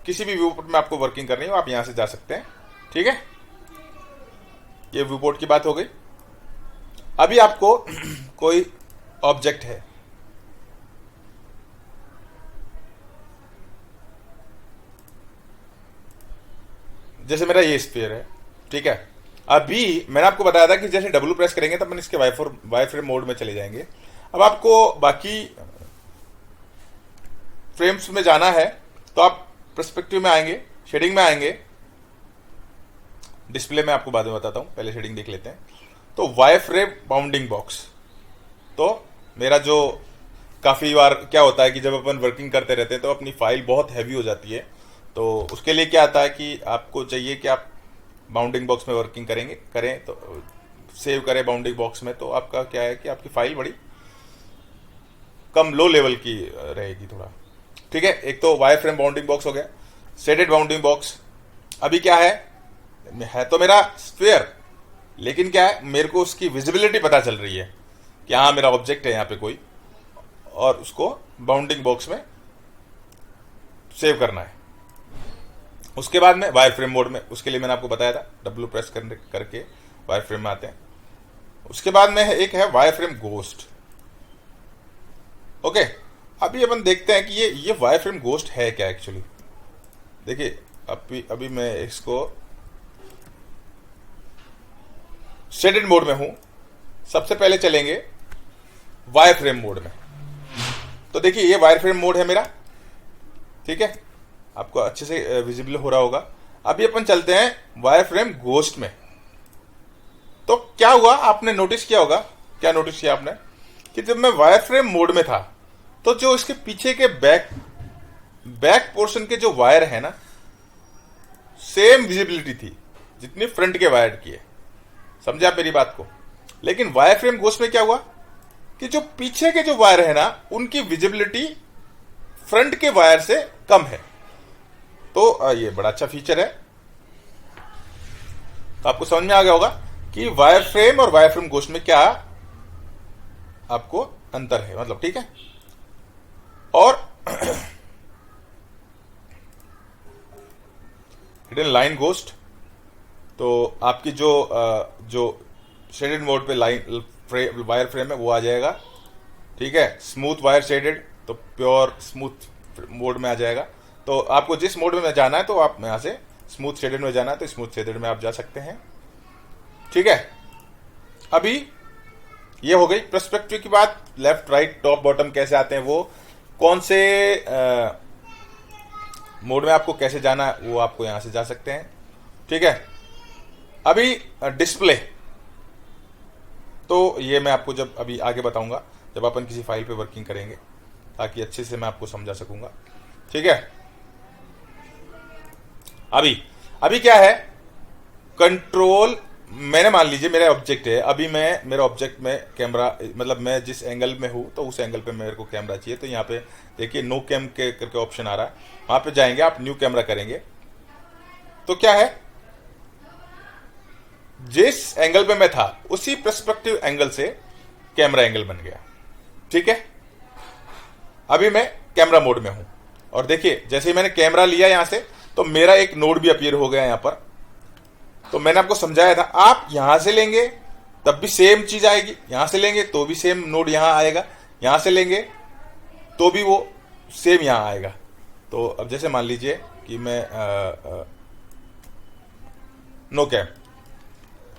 किसी भी व्यू पोर्ट में आपको वर्किंग करनी हो आप यहां से जा सकते हैं, ठीक है। ये व्यू पोर्ट की बात हो गई। अभी आपको कोई ऑब्जेक्ट है, जैसे मेरा ये स्फीयर है, ठीक है। अभी मैंने आपको बताया था कि जैसे डब्ल्यू प्रेस करेंगे तो अपन इसके वाई फ्रेम मोड में चले जाएंगे। अब आपको बाकी फ्रेम्स में जाना है तो आप पर्सपेक्टिव में आएंगे, शेडिंग में आएंगे, डिस्प्ले में आपको बाद में बताता हूं, पहले शेडिंग देख लेते हैं। तो वाई फ्रेम बाउंडिंग बॉक्स, तो मेरा जो काफी बार क्या होता है कि जब अपन वर्किंग करते रहते हैं तो अपनी फाइल बहुत हैवी हो जाती है। तो उसके लिए क्या आता है कि आपको चाहिए कि आप बाउंडिंग बॉक्स में वर्किंग करें तो सेव करें बाउंडिंग बॉक्स में। तो आपका क्या है कि आपकी फाइल बड़ी कम लो लेवल की रहेगी थोड़ा, ठीक है। एक तो वाई फ्रेम बाउंडिंग बॉक्स हो गया। शेडेड बाउंडिंग बॉक्स, अभी क्या है तो मेरा स्फीयर, लेकिन क्या है मेरे को उसकी विजिबिलिटी पता चल रही है कि हाँ मेरा ऑब्जेक्ट है यहाँ पे कोई, और उसको बाउंडिंग बॉक्स में सेव करना है। उसके बाद में वायर फ्रेम मोड में, उसके लिए मैंने आपको बताया था डब्ल्यू प्रेस करके वायर फ्रेम में आते हैं। उसके बाद में एक है वायर फ्रेम गोस्ट, ओके। अभी अपन देखते हैं कि ये वायर फ्रेम गोस्ट है क्या एक्चुअली। देखिए अभी मैं इसको शेडेड मोड में हूं। सबसे पहले चलेंगे वायर फ्रेम मोड में। तो देखिए ये वायर फ्रेम मोड है मेरा, ठीक है, आपको अच्छे से विजिबल हो रहा होगा। अभी अपन चलते हैं वायर फ्रेम गोस्ट में। तो क्या हुआ, आपने नोटिस किया होगा, क्या नोटिस किया आपने कि जब मैं वायर फ्रेम मोड में था तो जो इसके पीछे के बैक पोर्शन के जो वायर है ना, सेम विजिबिलिटी थी जितनी फ्रंट के वायर की है। समझे आप मेरी बात को। लेकिन वायर फ्रेम गोस्ट में क्या हुआ कि जो पीछे के जो वायर है ना, उनकी विजिबिलिटी फ्रंट के वायर से कम है। तो ये बड़ा अच्छा फीचर है। तो आपको समझ में आ गया होगा कि वायर फ्रेम और वायर फ्रेम गोस्ट में क्या आपको अंतर है, मतलब ठीक है। और हिडन लाइन गोस्ट, तो आपकी जो शेडेड मोड पे लाइन वायर फ्रेम है वो आ जाएगा, ठीक है। स्मूथ वायर शेडेड, तो प्योर स्मूथ मोड में आ जाएगा। तो आपको जिस मोड में जाना है तो आप यहां से स्मूथ शेडेड में जाना है तो स्मूथ शेडेड में आप जा सकते हैं, ठीक है। अभी ये हो गई पर्सपेक्टिव की बात। लेफ्ट राइट टॉप बॉटम कैसे आते हैं, वो कौन से मोड में आपको कैसे जाना है वो आपको यहां से जा सकते हैं, ठीक है। अभी डिस्प्ले, तो ये मैं आपको जब अभी आगे बताऊंगा जब अपन किसी फाइल पे वर्किंग करेंगे, ताकि अच्छे से मैं आपको समझा सकूंगा, ठीक है। अभी क्या है, कंट्रोल, मैंने मान लीजिए मेरा ऑब्जेक्ट है, अभी मेरा ऑब्जेक्ट में कैमरा, मतलब मैं जिस एंगल में हूं तो उस एंगल पे मेरे को कैमरा चाहिए। तो यहाँ पे देखिए नो कैम के करके ऑप्शन आ रहा है, वहां पे जाएंगे आप, न्यू कैमरा करेंगे तो क्या है, जिस एंगल पे मैं था उसी पर्सपेक्टिव एंगल से कैमरा एंगल बन गया, ठीक है। अभी मैं कैमरा मोड में हूं और देखिए जैसे ही मैंने कैमरा लिया यहां से तो मेरा एक नोड भी अपीयर हो गया यहां पर। तो मैंने आपको समझाया था, आप यहां से लेंगे तब भी सेम चीज आएगी, यहां से लेंगे तो भी सेम नोड यहां आएगा, यहां से लेंगे तो भी वो सेम यहां आएगा। तो अब जैसे मान लीजिए कि मैं नो कैम,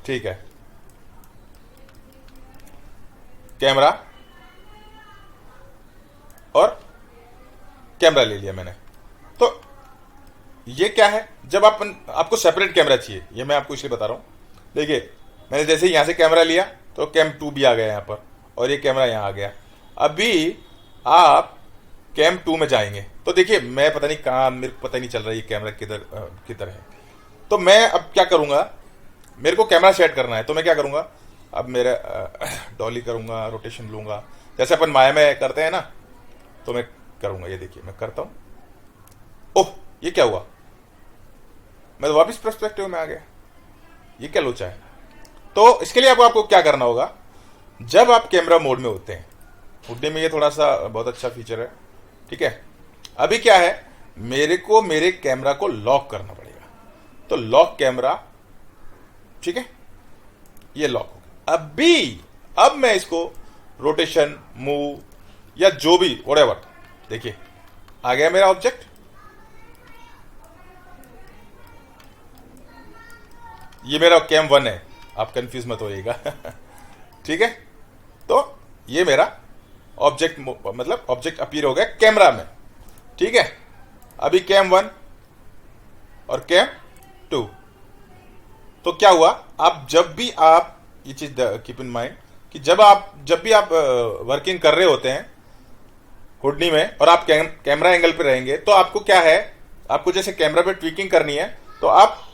ठीक है, कैमरा और कैमरा ले लिया मैंने। तो ये क्या है, जब आपको सेपरेट कैमरा चाहिए, ये मैं आपको इसलिए बता रहा हूं। देखिए मैंने जैसे ही यहां से कैमरा लिया तो कैम 2 भी आ गया यहां पर और ये कैमरा यहां आ गया। अभी आप कैम 2 में जाएंगे तो देखिए मैं पता नहीं कहां, मेरे को पता ही नहीं चल रहा ये कैमरा किधर है। तो मैं अब क्या करूंगा, मेरे को कैमरा सेट करना है तो मैं क्या करूंगा, अब मेरा डॉली करूंगा, रोटेशन लूंगा, जैसे अपन माया में करते हैं ना, तो मैं करूंगा। ये देखिए मैं करता हूं, ओह ये क्या हुआ, मैं तो वापस पर्सपेक्टिव में आ गया, ये क्या लोचा है। तो इसके लिए आपको क्या करना होगा, जब आप कैमरा मोड में होते हैं, हुड्डी में ये थोड़ा सा बहुत अच्छा फीचर है, ठीक है। अभी क्या है, मेरे को मेरे कैमरा को लॉक करना पड़ेगा, तो लॉक कैमरा, ठीक है, ये लॉक हो गया। अब मैं इसको रोटेशन, मूव या जो भी व्हाटएवर, देखिए आ गया मेरा ऑब्जेक्ट। ये मेरा कैम 1 है, आप कंफ्यूज मत होइएगा ठीक है। तो ये मेरा ऑब्जेक्ट, मतलब ऑब्जेक्ट अपीयर हो गया कैमरा में, ठीक है। अभी कैम 1 और कैम 2, तो क्या हुआ, आप जब भी आप ये चीज कीप इन माइंड कि जब भी आप वर्किंग कर रहे होते हैं हुडनी में और आप कैमरा एंगल पे रहेंगे, तो आपको क्या है, आपको जैसे कैमरा पे ट्वीकिंग करनी है तो आप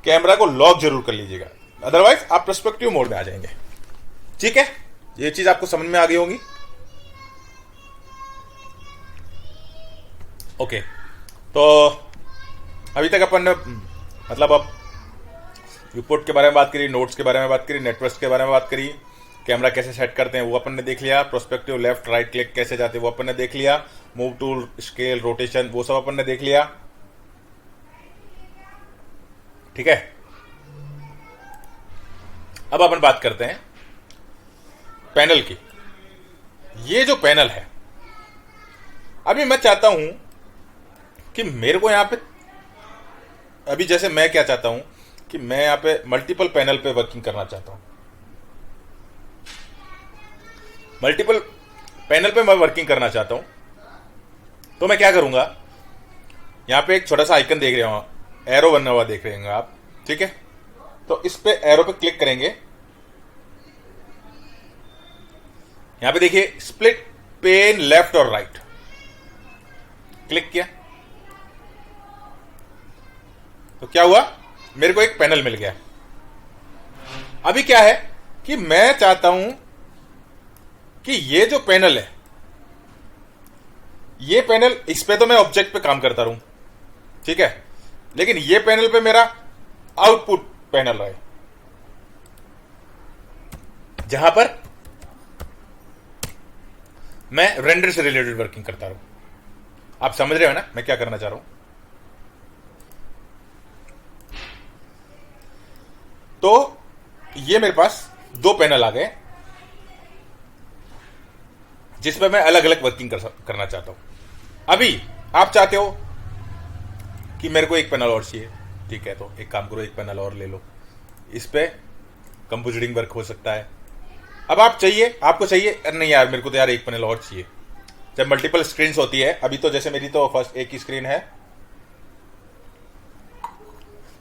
कैमरा को लॉक जरूर कर लीजिएगा, अदरवाइज आप पर्सपेक्टिव मोड में आ जाएंगे, ठीक है। ये चीज आपको समझ में आ गई होगी। ओके, तो अभी तक अपन ने मतलब अब रिपोर्ट के बारे में बात करी, नोट्स के बारे में बात करी, नेटवर्क के बारे में बात करी, कैमरा कैसे सेट करते हैं वो अपन ने देख लिया, प्रोस्पेक्टिव लेफ्ट राइट क्लिक कैसे जाते हैं वो अपन ने देख लिया, मूव टूल, स्केल, रोटेशन, वो सब अपन ने देख लिया, ठीक है। अब अपन बात करते हैं पैनल की। ये जो पैनल है, अभी मैं चाहता हूं कि मेरे को यहां पे, अभी जैसे मैं क्या चाहता हूं कि मैं यहां पे मल्टीपल पैनल पे वर्किंग करना चाहता हूं, मल्टीपल पैनल पे मैं वर्किंग करना चाहता हूं। तो मैं क्या करूंगा, यहां पे एक छोटा सा आइकन देख रहे हो, एरो बना हुआ देख रहे हैं आप, ठीक है। तो इस पे एरो पे क्लिक करेंगे, यहां पे देखिए स्प्लिट पेन लेफ्ट और राइट, क्लिक किया तो क्या हुआ, मेरे को एक पैनल मिल गया। अभी क्या है कि मैं चाहता हूं कि ये जो पैनल है, ये पैनल, इस पे तो मैं ऑब्जेक्ट पे काम करता रहूं, ठीक है, लेकिन ये पैनल पे मेरा आउटपुट पैनल रहे, जहां पर मैं रेंडर से रिलेटेड वर्किंग करता रहूं। आप समझ रहे हो ना मैं क्या करना चाह रहा हूं? तो ये मेरे पास दो पैनल आ गए जिसमें मैं अलग अलग वर्किंग करना चाहता हूं। अभी आप चाहते हो कि मेरे को एक पैनल और चाहिए, ठीक है, तो एक काम करो, एक पैनल और ले लो, इस पे कंपोजिटिंग वर्क हो सकता है। अब आपको चाहिए अरे नहीं यार, मेरे को तो यार एक पैनल और चाहिए। जब मल्टीपल स्क्रीन होती है, अभी तो जैसे मेरी तो फर्स्ट एक ही स्क्रीन है,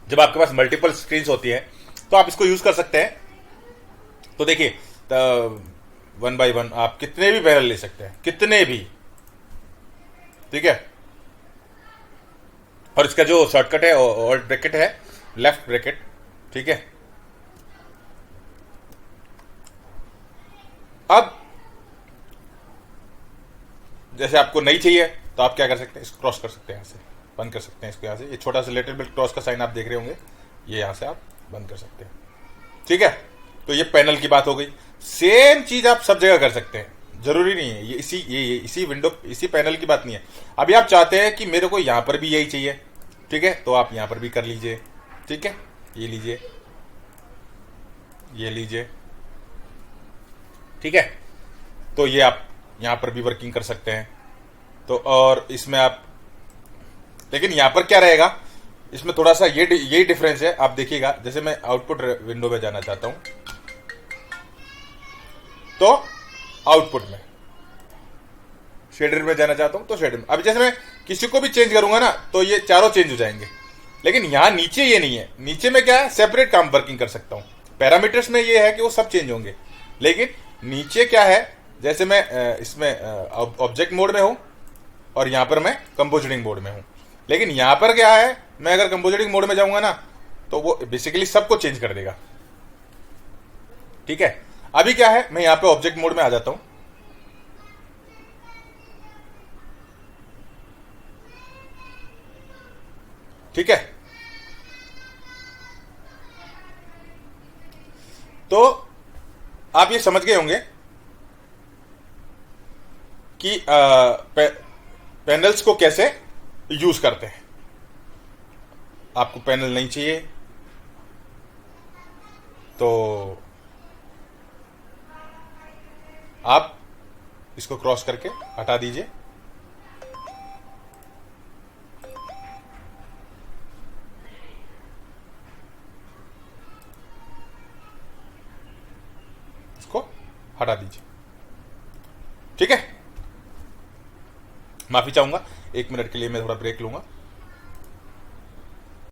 जब आपके पास मल्टीपल स्क्रीन होती है तो आप इसको यूज कर सकते हैं। तो देखिए, 1 by 1 आप कितने भी पैनल ले सकते हैं, कितने भी, ठीक है। और इसका जो शॉर्टकट है, ऑल्ट ब्रैकेट है, लेफ्ट ब्रैकेट, ठीक है। अब जैसे आपको नहीं चाहिए तो आप क्या कर सकते हैं, इसको क्रॉस कर सकते हैं, यहां से बंद कर सकते हैं इसको। यहां से ये छोटा सा लिटिल बिट क्रॉस का साइन आप देख रहे होंगे, ये यहां से आप बंद कर सकते हैं, ठीक है। तो ये पैनल की बात हो गई। सेम चीज आप सब जगह कर सकते हैं, जरूरी नहीं है ये इसी विंडो, इसी पैनल की बात नहीं है। अभी आप चाहते हैं कि मेरे को यहां पर भी यही चाहिए, ठीक है, तो आप यहां पर भी कर लीजिए, ठीक है। ये लीजिए, ये लीजिए, ठीक है। तो ये आप यहां पर भी वर्किंग कर सकते हैं। तो और इसमें आप, लेकिन यहां पर क्या रहेगा, इसमें थोड़ा सा यही डिफरेंस है। आप देखिएगा, जैसे मैं आउटपुट विंडो में जाना चाहता हूं, तो आउटपुट में, शेडर में जाना चाहता हूं तो शेडर में। अब जैसे मैं किसी को भी चेंज करूंगा ना, तो ये चारों चेंज हो जाएंगे। लेकिन यहां नीचे ये नहीं है, नीचे में क्या है, सेपरेट काम वर्किंग कर सकता हूं। पैरामीटर्स में ये है कि वो सब चेंज होंगे, लेकिन नीचे क्या है, जैसे मैं इसमें ऑब्जेक्ट मोड में हूं और यहां पर मैं कंपोजिटिंग मोड में हूं। लेकिन यहां पर क्या है, मैं अगर कंपोजिटिंग मोड में जाऊंगा ना, तो वो बेसिकली सबको चेंज कर देगा, ठीक है। अभी क्या है, मैं यहां पे ऑब्जेक्ट मोड में आ जाता हूं, ठीक है। तो आप ये समझ गए होंगे कि पैनल्स को कैसे यूज करते हैं। आपको पैनल नहीं चाहिए तो आप इसको क्रॉस करके हटा दीजिए, इसको हटा दीजिए, ठीक है। माफी चाहूंगा, 1 मिनट के लिए मैं थोड़ा ब्रेक लूंगा।